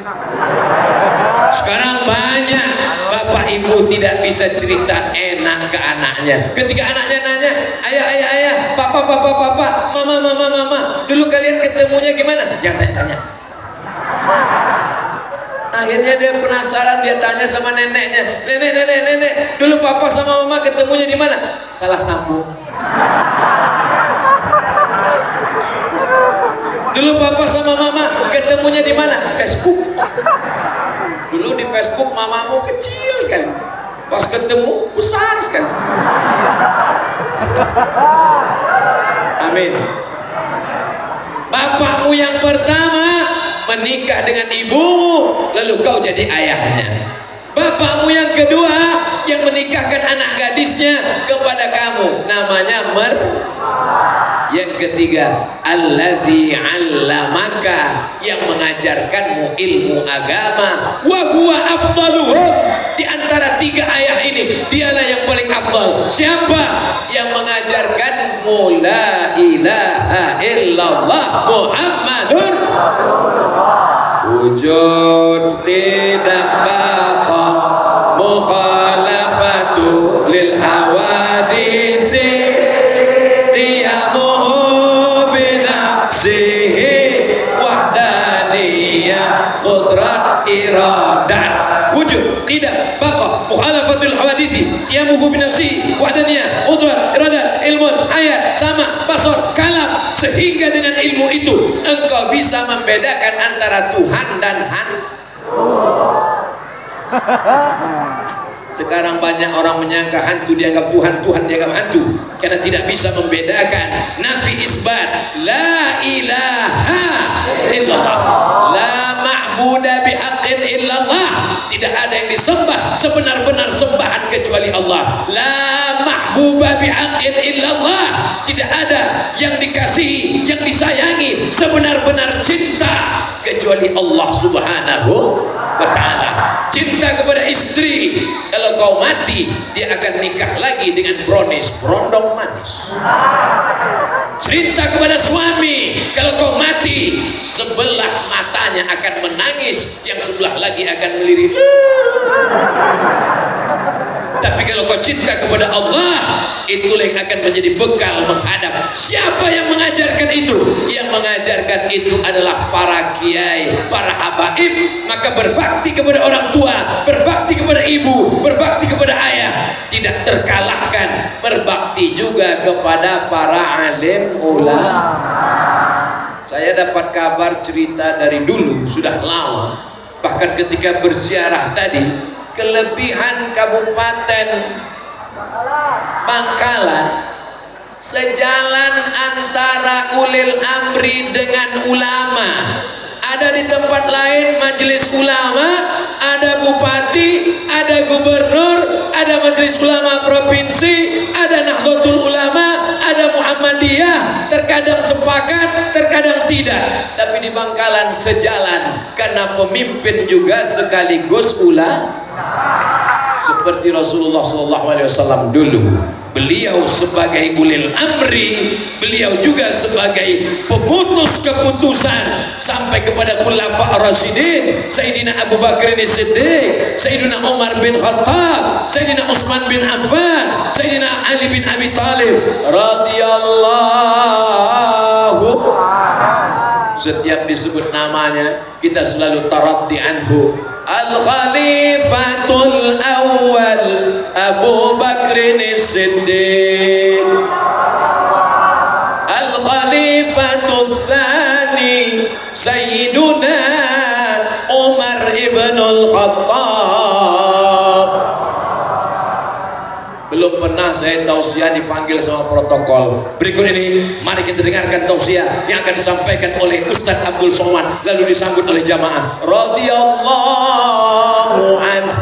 Sekarang banyak bapak ibu tidak bisa cerita enak ke anaknya. Ketika anaknya nanya, ayah, papa, mama, dulu kalian ketemunya gimana? Jangan tanya-tanya. Akhirnya dia penasaran, dia tanya sama neneknya, nenek, dulu papa sama mama ketemunya di mana? Salah sambung. Dulu papa sama mama ketemunya di mana? Facebook. Dulu di Facebook mamamu kecil sekali, pas ketemu besar sekali. Amin. Bapakmu yang pertama menikah dengan ibumu, lalu kau jadi ayahnya. Bapakmu yang kedua yang menikahkan anak gadisnya kepada kamu, namanya Yang ketiga, alladzi 'allamaka, yang mengajarkanmu ilmu agama. Wa huwa afdaluhum, di antara 3 ayah ini dialah yang paling afdal. Siapa? Yang mengajarkanmu la ilaha illallah Muhammadun wujud tidak baqa mukhalafatu lil hawadisi diamuhu binafsihi wahdaniyah qudrat iradat. Wujud tidak baqa mukhalafatul hawadithi diamuhu binafsihi wahdaniyah qudrat iradat. Ilmu ayat sama basar kalam, sehingga dengan ilmu itu engkau bisa membedakan antara Tuhan dan hantu. Sekarang banyak orang menyangka hantu dianggap Tuhan, Tuhan dianggap hantu, karena tidak bisa membedakan nafi isbat. La ilaha illallah, la ma'buda bihaqqin illallah, tidak ada yang disembah sebenar-benar sembahan kecuali Allah. La mahbuba bihaqqin illallah, tidak ada yang dikasihi, yang disayangi sebenar-benar cinta kecuali Allah Subhanahu wa ta'ala. Cinta kepada istri, kalau kau mati dia akan nikah lagi dengan brownies, berondong manis. Cinta kepada suami, kalau kau mati sebelah matanya akan menangis, yang sebelah lagi akan melirik. Tapi kalau kau cinta kepada Allah, itulah yang akan menjadi bekal menghadap. Siapa yang mengajarkan itu? Yang mengajarkan itu adalah para kiai, para habaib. Maka berbakti kepada orang tua, berbakti kepada ibu, berbakti kepada ayah tidak terkalahkan. Berbakti juga kepada para alim ulama. Saya Saya dapat kabar cerita dari dulu, sudah lama, bahkan ketika berziarah tadi, kelebihan Kabupaten Bangkalan, sejalan antara ulil amri dengan ulama. Ada di tempat lain majelis ulama, ada bupati, ada gubernur, ada majelis ulama provinsi, ada Nahdlatul Ulama, ada Muhammadiyah, terkadang sepakat, terkadang tidak. Tapi di Bangkalan sejalan karena pemimpin juga sekaligus ulama. Seperti Rasulullah SAW dulu, beliau sebagai ulil amri, beliau juga sebagai pemutus keputusan sampai kepada khulafa ar-rasyidin, Sayyidina Abu Bakar as-Siddiq, Sayyidina Umar bin Khattab, Sayyidina Utsman bin Affan, Sayyidina Ali bin Abi Thalib radhiyallahu. Setiap disebut namanya kita selalu taraddi anhu. Al-Khalifatul Awwal Abu Bakr as-Siddiq, Al-Khalifatul Tsani Sayyiduna Umar ibn al-Khattab. Belum pernah saya tausiah dipanggil sama protokol. Berikut ini mari kita dengarkan tausiah yang akan disampaikan oleh Ustaz Abdul Somad, lalu disambut oleh jamaah radhiyallahu anhu.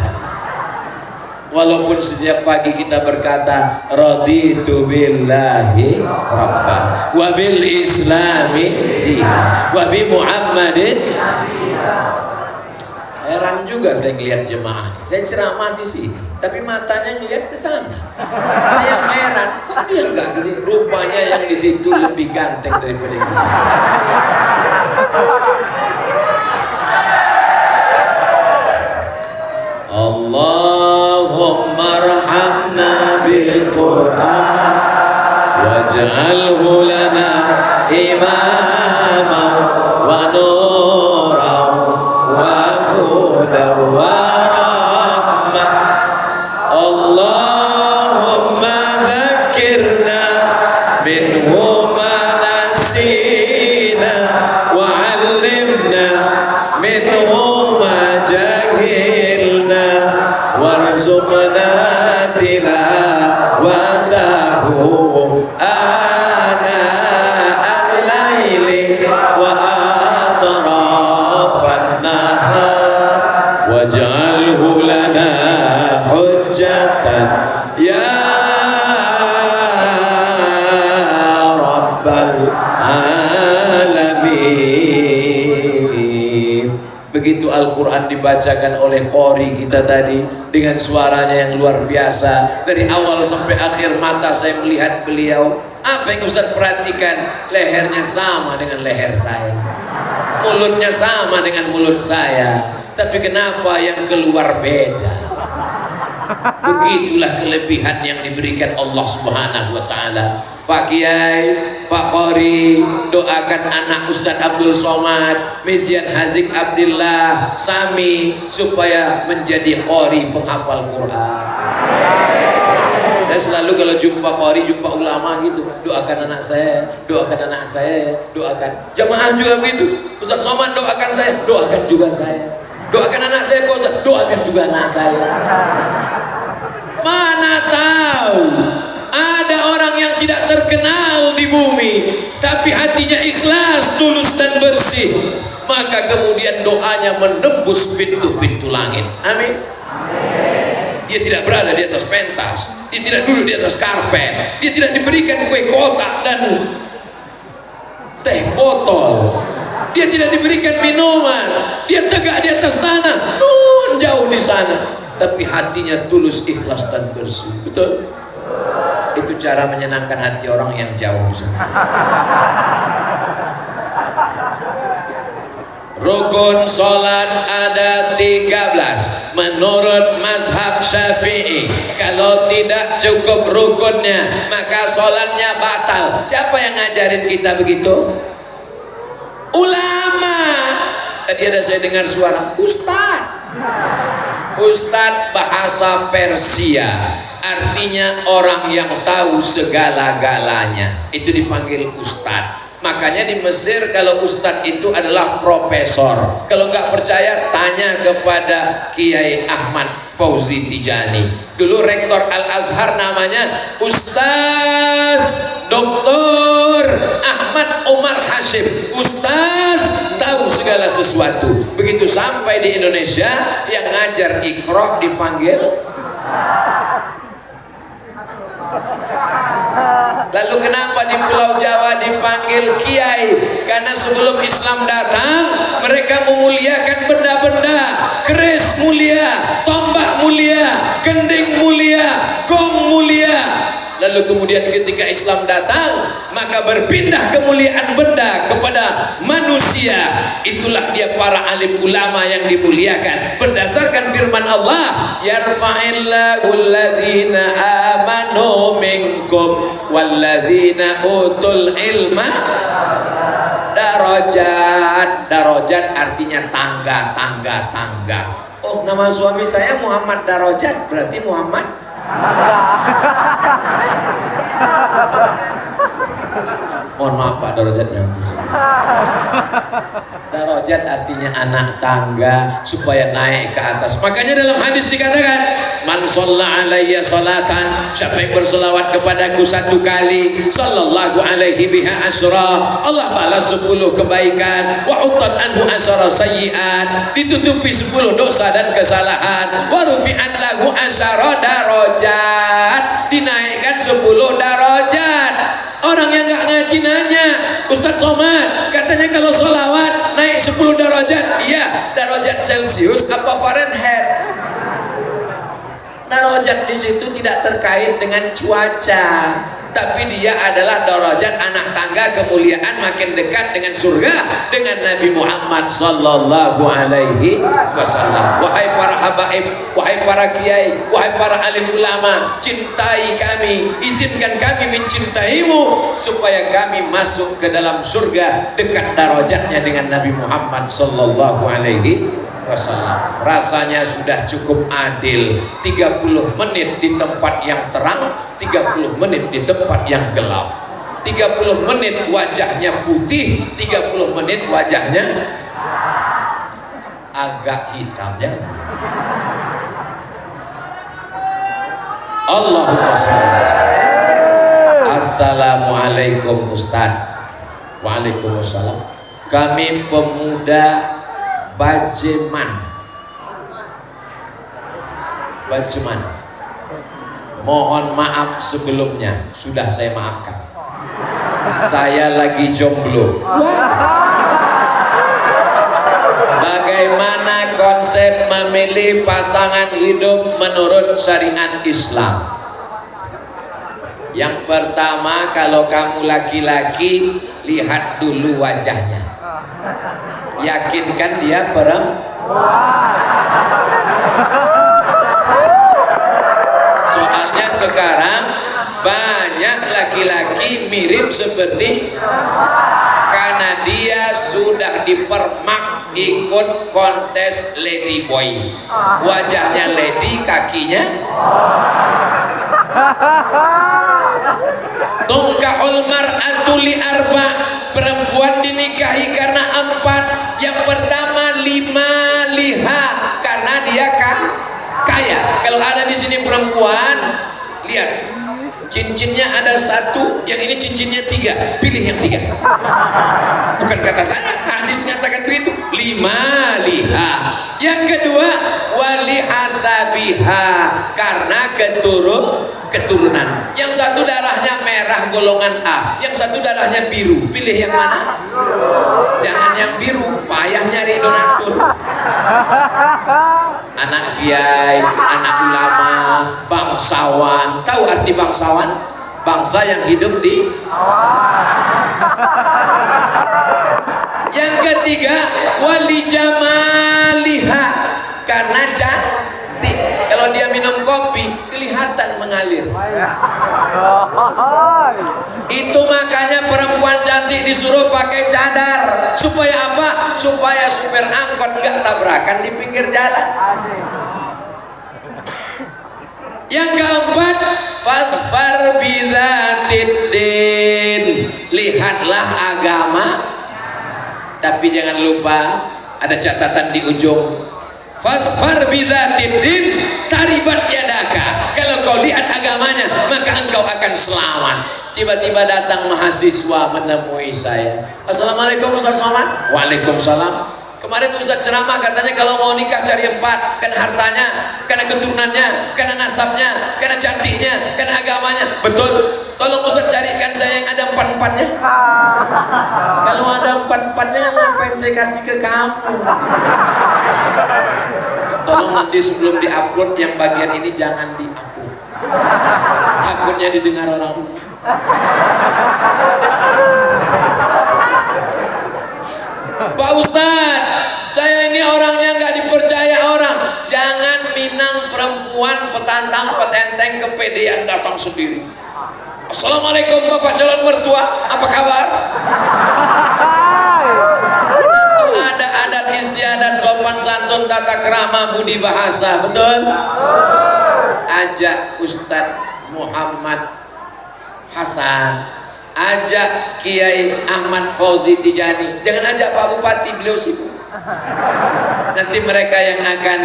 Walaupun setiap pagi kita berkata raditu billahi rabbah wa bil islami dina wa bi Muhammadin. Heran juga saya ngelihat jemaah. Saya ceramah di sini, tapi matanya ngelihat ke sana. Saya heran, kok dia nggak ke sini? Rupanya yang di situ lebih ganteng daripada yang di sini. Allahumma arhamna bil Qur'an waj'alhu lana imama wa nuran wa hudan wa rahmah. Allahumma dzakirna minhu ma nasina wa 'allimna minhu ma jahilna warzuqna tilawatahu ana al-laili wa atrafan nahar waj'alhu lana hujjatan ya rabbal alamin. Begitu Al-Quran dibacakan oleh qori kita tadi dengan suaranya yang luar biasa, dari awal sampai akhir mata saya melihat beliau. Apa yang Ustaz perhatikan? Lehernya sama dengan leher saya, mulutnya sama dengan mulut saya, tapi kenapa yang keluar beda? Begitulah kelebihan yang diberikan Allah Subhanahu wa Ta'ala. Pak Kiai, Pak Qori, doakan anak Ustaz Abdul Somad, Mizian Hazik Abdillah, Sami, supaya menjadi qori penghafal Quran. Saya selalu kalau jumpa qori, jumpa ulama gitu, doakan anak saya, doakan anak saya, doakan. Jamaah juga begitu. Ustaz Somad doakan saya, doakan juga saya. Doakan anak saya, Pak Ustaz, doakan juga anak saya. Mana tahu ada orang yang tidak terkenal di bumi, tapi hatinya ikhlas, tulus dan bersih, maka kemudian doanya menembus pintu-pintu langit. Amin. Dia tidak berada di atas pentas, dia tidak duduk di atas karpet, dia tidak diberikan kue kotak dan teh botol, dia tidak diberikan minuman, dia tegak di atas tanah, jauh di sana, tapi hatinya tulus, ikhlas dan bersih. Betul? Itu cara menyenangkan hati orang yang jauh di sana. Rukun sholat ada 13 menurut mazhab Syafi'i. Kalau tidak cukup rukunnya, maka sholatnya batal. Siapa yang ngajarin kita begitu? Ulama. Tadi ada saya dengar suara Ustaz. Ustaz bahasa Persia, artinya orang yang tahu segala-galanya, itu dipanggil Ustaz. Makanya di Mesir kalau ustadz itu adalah profesor. Kalau nggak percaya tanya kepada Kiai Ahmad Fauzi Tijani. Dulu rektor Al-Azhar namanya Ustaz Dr. Ahmad Omar Hashim. Ustaz tahu segala sesuatu. Begitu sampai di Indonesia yang ngajar Iqra dipanggil. Lalu kenapa di Pulau Jawa dipanggil Kiai? Karena sebelum Islam datang mereka memuliakan benda-benda. Keris mulia, tombak mulia, gending mulia, gong mulia. Lalu kemudian ketika Islam datang maka berpindah kemuliaan benda kepada manusia. Itulah dia para alim ulama yang dimuliakan berdasarkan firman Allah, yarfa'illahu alladhina amanu minkum walladzina utul ilma darajat. Darajat artinya tangga. Oh, nama suami saya Muhammad Darajat, berarti Muhammad mohon maaf Pak, darajatnya darajat artinya anak tangga supaya naik ke atas. Makanya dalam hadis dikatakan man shalla alayya salatan, siapa yang berselawat kepadaku satu kali, sallallahu alaihi biha asyra, Allah balas 10 kebaikan, wa utat anhu asyara sayyiat, ditutupi 10 dosa dan kesalahan, wa rufi'at lahu asyara darajat, dinaikkan 10 darajat. Orang yang nggak ngaji nanya, Ustadz Somad katanya kalau sholawat naik 10 darajat. Iya, darajat Celcius apa Fahrenheit? Darajat di situ tidak terkait dengan cuaca, tapi dia adalah darajat anak tangga kemuliaan makin dekat dengan surga dengan Nabi Muhammad sallallahu alaihi wasallam. Wahai para habaib, wahai para kiai, wahai para alim ulama, cintai kami, izinkan kami mencintaimu supaya kami masuk ke dalam surga dekat darajatnya dengan Nabi Muhammad sallallahu alaihi wasallam. Rasanya sudah cukup adil. 30 menit di tempat yang terang, 30 menit di tempat yang gelap. 30 menit wajahnya putih, 30 menit wajahnya agak hitam ya. Allahumma shalli. Assalamualaikum Ustaz. Waalaikumsalam. Kami pemuda Bajeman, mohon maaf sebelumnya, sudah saya maafkan. Saya lagi jomblo. Bagaimana konsep memilih pasangan hidup menurut syariat Islam? Yang pertama, kalau kamu laki-laki, lihat dulu wajahnya. Yakinkan dia perempuan. Soalnya sekarang banyak laki-laki mirip seperti karena dia sudah dipermak ikut kontes lady boy. Wajahnya lady, kakinya tungkahul mar'atu li arba, perempuan dinikahi karena 4. Yang pertama liha, karena dia kaya. Kalau ada di sini perempuan, lihat cincinnya ada 1, yang ini cincinnya 3, pilih yang 3. Bukan kata saya, hadis nyatakan begitu. Liha. Yang kedua wali hasabiha, karena keturunan. Yang satu darahnya merah golongan A, yang satu darahnya biru, pilih yang mana? Jangan yang biru, payah nyari donatur. Anak kiai, anak ulama, bangsawan. Tahu arti bangsawan? Bangsa yang hidup di Yang ketiga wali jamaliha, karena cantik. Kalau dia minum kopi kelihatan mengalir. Itu makanya perempuan cantik disuruh pakai cadar. Supaya apa? Supaya supir angkot nggak tabrakan di pinggir jalan. Yang keempat fasfar bidzatiddin, lihatlah agama. Tapi jangan lupa ada catatan di ujung, fasfar bidzatid din taribat yadaka. Kalau kau lihat agamanya maka engkau akan selamat. Tiba-tiba datang mahasiswa menemui saya. Assalamualaikum Ustaz Somad. Waalaikumsalam. Kemarin Ustaz ceramah katanya kalau mau nikah cari 4, karena hartanya, karena keturunannya, karena nasabnya, karena cantiknya, karena agamanya. Betul. Tolong Ustaz carikan saya yang ada 4-4-nya. Kalau ada 4-4-nya ngapain saya kasih ke kamu? Tolong nanti sebelum diupload yang bagian ini jangan diupload. Takutnya didengar orang. Pak Ustadz, saya ini orangnya nggak dipercaya orang. Jangan minang perempuan petantang petenteng kepedean datang sendiri. Assalamualaikum Bapak calon mertua, apa kabar? Ada adat istiadat, sopan santun, tata kerama, budi bahasa, betul? Ajak Ustadz Muhammad Hasan, ajak Kiai Ahmad Fauzi Tijani, jangan ajak Pak Bupati, beliau sibuk. Nanti mereka yang akan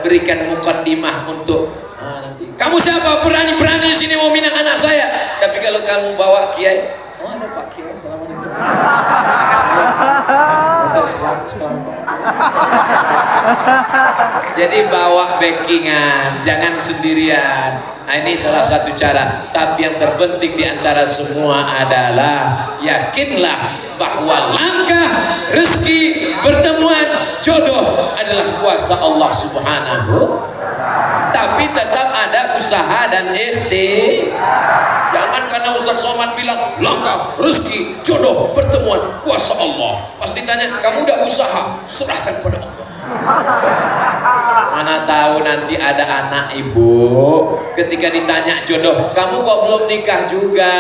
berikan mukaddimah untuk nanti. Kamu siapa? Berani-berani sini mau minang anak saya. Tapi kalau kamu bawa Kiai, oh ada Pak Kiai, assalamualaikum. Jadi bawa backingan, jangan sendirian. Nah, ini salah satu cara. Tapi yang terpenting di antara semua adalah yakinlah bahwa langkah rezeki, pertemuan, jodoh adalah kuasa Allah Subhanahu. Tapi tetap ada usaha dan ikhtiar. Jangan karena Ustaz Somad bilang langkah rezeki, jodoh, pertemuan, kuasa Allah. Pas ditanya, kamu udah usaha? Serahkan pada Allah. Mana tahu nanti ada anak ibu ketika ditanya jodoh, kamu kok belum nikah juga?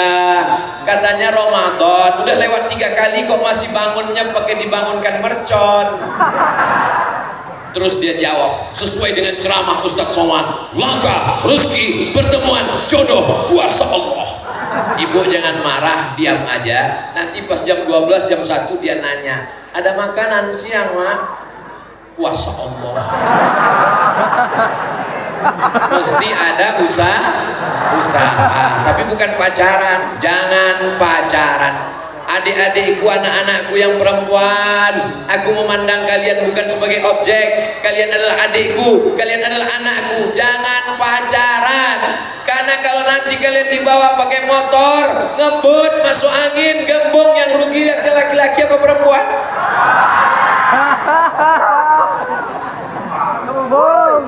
Katanya Ramadan, udah lewat 3 kali kok masih bangunnya pakai dibangunkan mercon. Terus dia jawab sesuai dengan ceramah Ustadz Somad, langkah rezeki, pertemuan, jodoh, kuasa Allah. Ibu jangan marah, diam aja. Nanti pas jam 12, jam 1 dia nanya, ada makanan siang Mak? Kuasa Allah. Mesti ada usaha, tapi bukan pacaran. Jangan pacaran. Adik-adikku, anak-anakku yang perempuan, aku memandang kalian bukan sebagai objek. Kalian adalah adikku, kalian adalah anakku. Jangan pacaran, karena kalau nanti kalian dibawa pakai motor, ngebut, masuk angin, gembung, yang rugi laki-laki apa perempuan?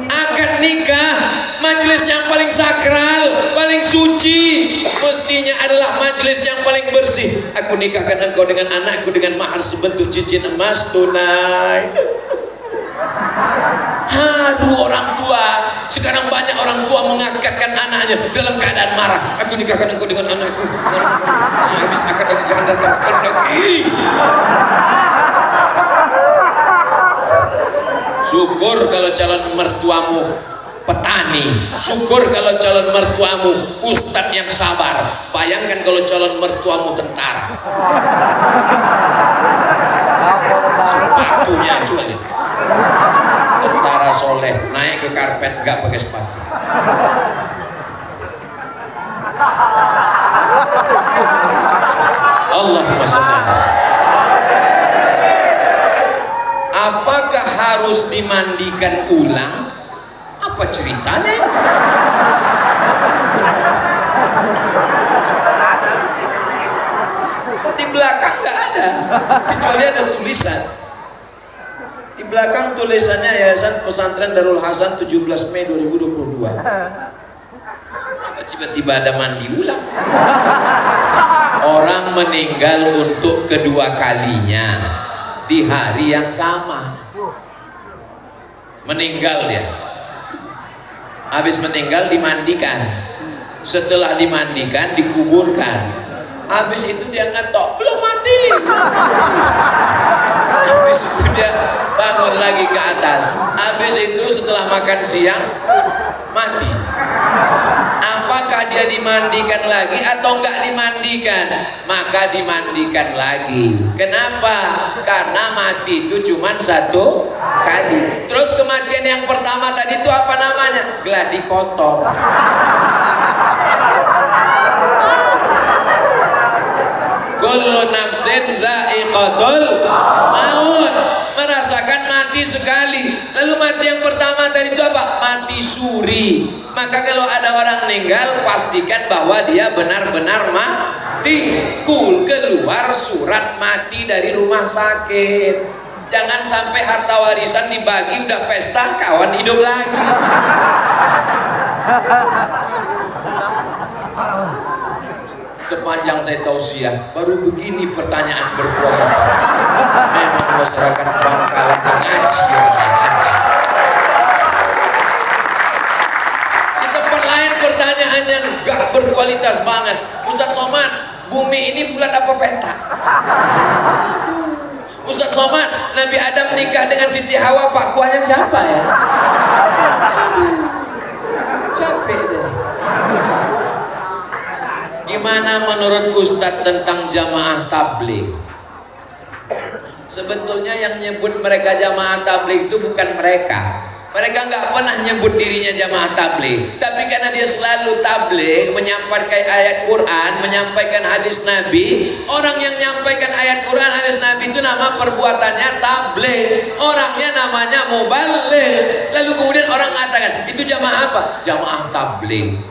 Akad nikah, majelis yang paling sakral, paling suci, mestinya adalah majelis yang paling bersih. Aku nikahkan engkau dengan anakku dengan mahar sebentuk cincin emas tunai. Haru orang tua. Sekarang banyak orang tua mengakadkan anaknya dalam keadaan marah. Aku nikahkan engkau dengan anakku. Habis akad lagi, jangan datang sekali lagi. Syukur kalau calon mertuamu petani, syukur kalau calon mertuamu ustadz yang sabar. Bayangkan kalau calon mertuamu tentara, sepatunya jual itu. Tentara soleh naik ke karpet gak pakai sepatu. Allahumma shalli ala sayyidina. Apakah harus dimandikan ulang? Apa ceritanya? Di belakang nggak ada, kecuali ada tulisan. Di belakang tulisannya Yayasan Pesantren Darul Hasan 17 Mei 2022. Apa tiba-tiba ada mandi ulang? Orang meninggal untuk kedua kalinya di hari yang sama. Meninggal dia, habis meninggal dimandikan, setelah dimandikan dikuburkan, habis itu dia ngetok, belum mati. Habis itu dia bangun lagi ke atas, habis itu setelah makan siang mati. Apakah dia dia dimandikan lagi atau enggak dimandikan? Maka dimandikan lagi. Kenapa? Karena mati itu cuma satu kali. Terus kematian yang pertama tadi itu apa namanya? Gladi kotor. Kullu nafsin dha'iqatul maut, merasakan mati sekali. Lalu mati yang pertama tadi itu apa? Mati suri. Maka kalau ada orang meninggal, pastikan bahwa dia benar-benar mati. Keluar surat mati dari rumah sakit. Jangan sampai harta warisan dibagi udah pesta, kawan hidup lagi. Sepanjang saya tausiah, baru begini pertanyaan berkualitas. Memang masyarakat Bangkalan mengaji. Di tempat lain pertanyaan yang gak berkualitas banget. Ustadz Somad, bumi ini bulat apa petak? Ustadz Somad, Nabi Adam nikah dengan Siti Hawa, Pak Kuahnya siapa ya? Capek deh. Gimana menurut Ustadz tentang jamaah tabligh? Sebetulnya yang nyebut mereka jamaah tabligh itu bukan mereka. Mereka nggak pernah nyebut dirinya jamaah tabligh. Tapi karena dia selalu tabligh, menyampaikan ayat Quran, menyampaikan hadis Nabi. Orang yang menyampaikan ayat Quran, hadis Nabi itu nama perbuatannya tabligh. Orangnya namanya mubaligh. Lalu kemudian orang mengatakan, itu jamaah apa? Jamaah tabligh.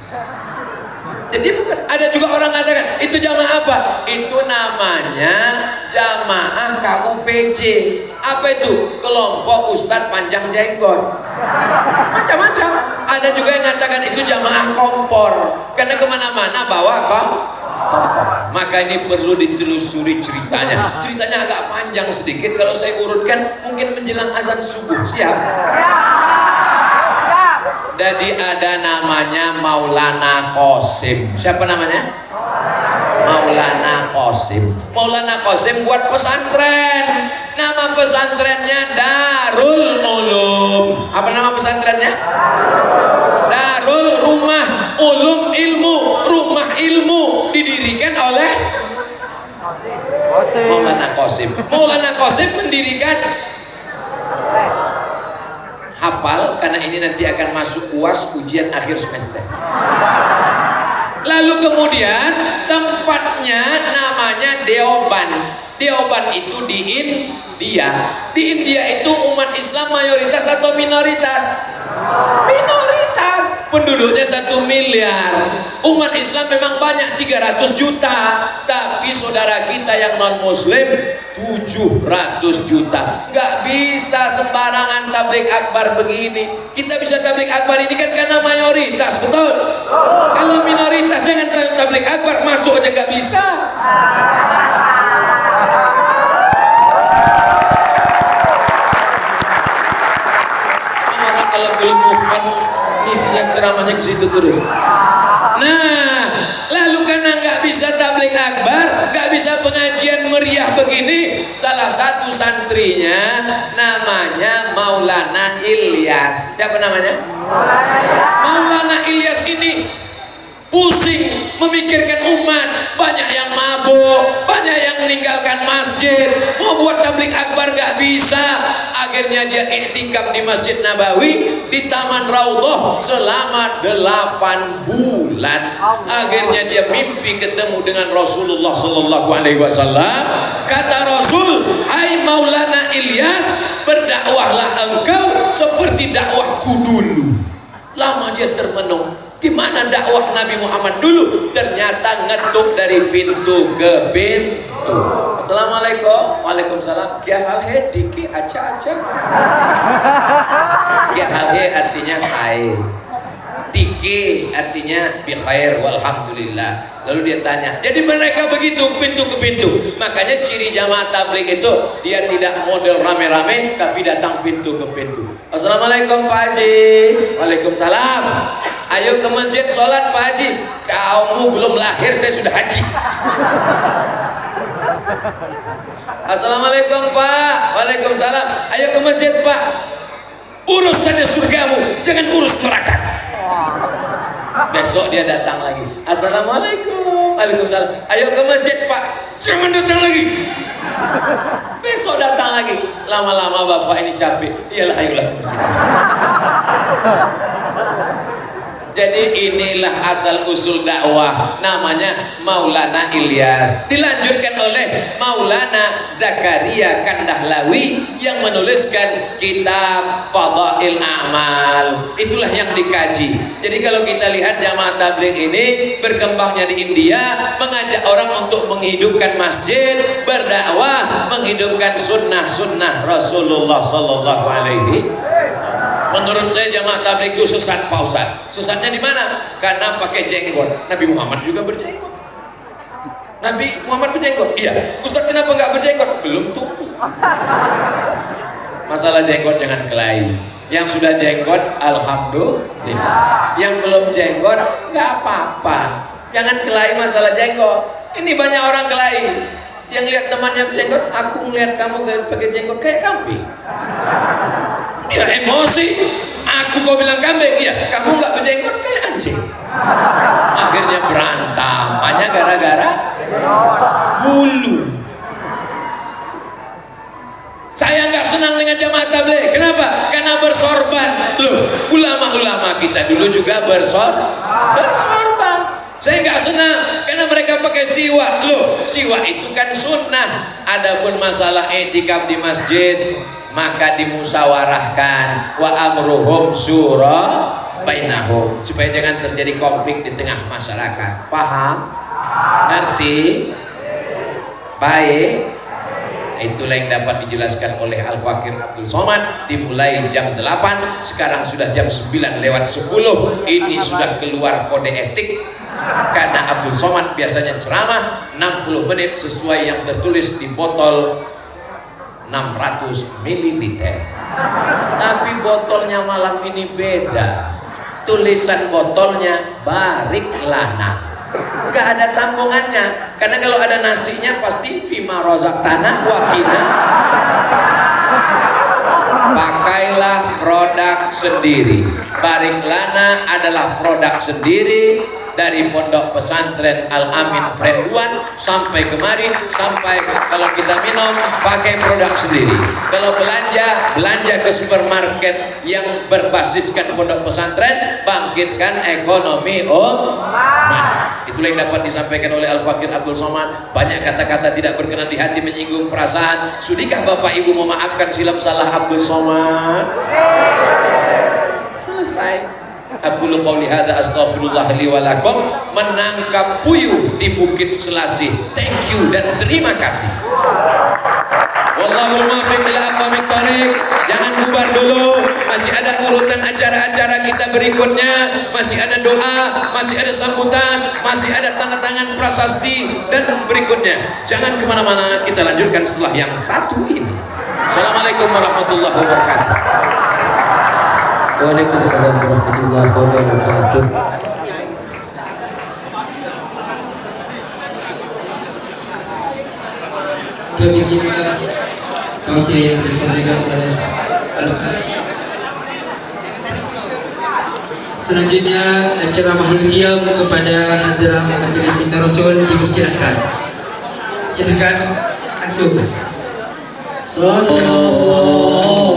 Jadi bukan, ada juga orang mengatakan itu jamaah apa? Itu namanya jamaah KUPJ. Apa itu? Kelompok Ustadz Panjang Jenggot. Macam-macam. Ada juga yang mengatakan itu jamaah kompor. Karena kemana-mana bawa kompor. Maka ini perlu ditelusuri ceritanya. Ceritanya agak panjang sedikit. Kalau saya urutkan mungkin menjelang azan subuh. Siap? Jadi ada namanya Maulana Qasim. Siapa namanya? Maulana Qasim. Maulana Qasim buat pesantren. Nama pesantrennya Darul Ulum. Apa nama pesantrennya? Darul Rumah Ulum Ilmu. Rumah ilmu didirikan oleh Maulana Qasim. Maulana Qasim mendirikan, hafal karena ini nanti akan masuk UAS, ujian akhir semester. Lalu kemudian tempatnya namanya Deoban. Deoban itu di India. Di India itu umat Islam mayoritas atau minoritas? Minoritas. Penduduknya 1 miliar. Umat Islam memang banyak 300 juta. Tapi saudara kita yang non muslim 700 juta. Nggak bisa sembarangan tabligh akbar begini. Kita bisa tabligh akbar ini kan karena mayoritas, betul? Kalau minoritas jangan tabligh akbar, masuk aja nggak bisa. Orang kalau belum mufan isinya ceramahnya ke situ terus. Nah, lalu karena nggak bisa tabligh akbar, nggak bisa pengajian meriah begini, salah satu santrinya namanya Maulana Ilyas. Siapa namanya? Maulana Ilyas ini pusing memikirkan umat, banyak yang mabuk, banyak yang meninggalkan masjid, mau buat tabligh akbar nggak bisa. Akhirnya dia iktikaf di Masjid Nabawi, di Taman Raudhah selama 8 bulan. Akhirnya dia mimpi ketemu dengan Rasulullah Sallallahu Alaihi Wasallam. Kata Rasul, hai Maulana Ilyas, berdakwahlah engkau seperti dakwahku dulu. Lama dia termenung, gimana dakwah Nabi Muhammad dulu? Ternyata ngetuk dari pintu ke pintu. Assalamualaikum. Waalaikumsalam. Kya hal hai? Diki aja. Kya hal hai artinya saya. Diki artinya bi khair walhamdulillah. Lalu dia tanya, jadi mereka begitu pintu ke pintu. Makanya ciri jamaah tabligh itu dia tidak model rame-rame, tapi datang pintu ke pintu. Assalamualaikum Pak Haji. Waalaikumsalam. Ayo ke masjid sholat Pak Haji. Kamu belum lahir saya sudah haji. Assalamualaikum Pak. Waalaikumsalam. Ayo ke masjid Pak. Urus saja surgamu, jangan urus neraka. Besok dia datang lagi, assalamualaikum, waalaikumsalam, ayo ke masjid pak, jangan datang lagi. Besok datang lagi, lama-lama bapak ini capek, iyalah ayolah ke masjid. Jadi inilah asal usul dakwah, namanya Maulana Ilyas, dilanjutkan oleh Maulana Zakaria Kandahlawi yang menuliskan kitab Fadail A'mal. Itulah yang dikaji. Jadi kalau kita lihat jamaah tabligh ini berkembangnya di India, mengajak orang untuk menghidupkan masjid, berdakwah, menghidupkan sunnah-sunnah Rasulullah Sallallahu Alaihi. Menurut saya jamaah tabligh itu sesat Pak Ustaz. Sesatnya di mana? Karena pakai jenggot. Nabi Muhammad juga berjenggot. Nabi Muhammad berjenggot. Iya. Ustaz kenapa nggak berjenggot? Belum tumbuh. Masalah jenggot jangan kelahi. Yang sudah jenggot, alhamdulillah. Yang belum jenggot, nggak apa-apa. Jangan kelahi masalah jenggot. Ini banyak orang kelahi. Yang lihat temannya berjenggot, aku ngelihat kamu pakai jenggot kayak kambing. Dia emosi, aku kau bilang kambing, iya, kamu nggak berjenggot kayak anjing. Akhirnya berantem, hanya gara-gara bulu. Saya nggak senang dengan jamaah tabligh. Kenapa? Karena bersorban. Loh, ulama-ulama kita dulu juga bersorban. Saya nggak senang karena mereka pakai siwak. Loh, siwak itu kan sunnah. Adapun masalah etikaf di masjid, maka dimusyawarahkan, wa amruhum syura bainahum, supaya jangan terjadi konflik di tengah masyarakat. Paham? Ngerti? Baik. Itulah yang dapat dijelaskan oleh Al-Fakir Abdul Somad. Dimulai jam 8, sekarang sudah jam 9 lewat 10. Ini sudah keluar kode etik. Karena Abdul Somad biasanya ceramah 60 menit sesuai yang tertulis di botol 600 ml. Tapi botolnya malam ini beda. Tulisan botolnya Barik Lana. Enggak ada sambungannya. Karena kalau ada nasinya pasti Fima Rozak Tanah Wakina. Pakailah produk sendiri. Barik Lana adalah produk sendiri. Dari pondok pesantren Al-Amin Prenduan sampai kemari, sampai kalau kita minum pakai produk sendiri. Kalau belanja ke supermarket yang berbasiskan pondok pesantren, bangkitkan ekonomi umat. Itulah yang dapat disampaikan oleh Al-Fakir Abdul Somad. Banyak kata-kata tidak berkenan di hati, menyinggung perasaan. Sudikah Bapak Ibu memaafkan silap salah Abdul Somad? Selesai. Aku qauli hadza astaghfirullah li wa lakum, menangkap puyuh di Bukit Selasih. Thank you dan terima kasih. Wallahul muwaffiq ila aqwamit thoriq. Jangan bubar dulu, masih ada urutan acara-acara kita berikutnya, masih ada doa, masih ada sambutan, masih ada tanda tangan prasasti dan berikutnya. Jangan kemana-mana, kita lanjutkan setelah yang satu ini. Assalamualaikum warahmatullahi wabarakatuh. Waalaikumsalam warahmatullahi wabarakatuh. Demikianlah tausiah yang disampaikan oleh Al-Ustaz. Selanjutnya ceramah Qiyam kepada hadirah Majelis Cinta Rasul dipersilakan. Silakan langsung. Sallallahu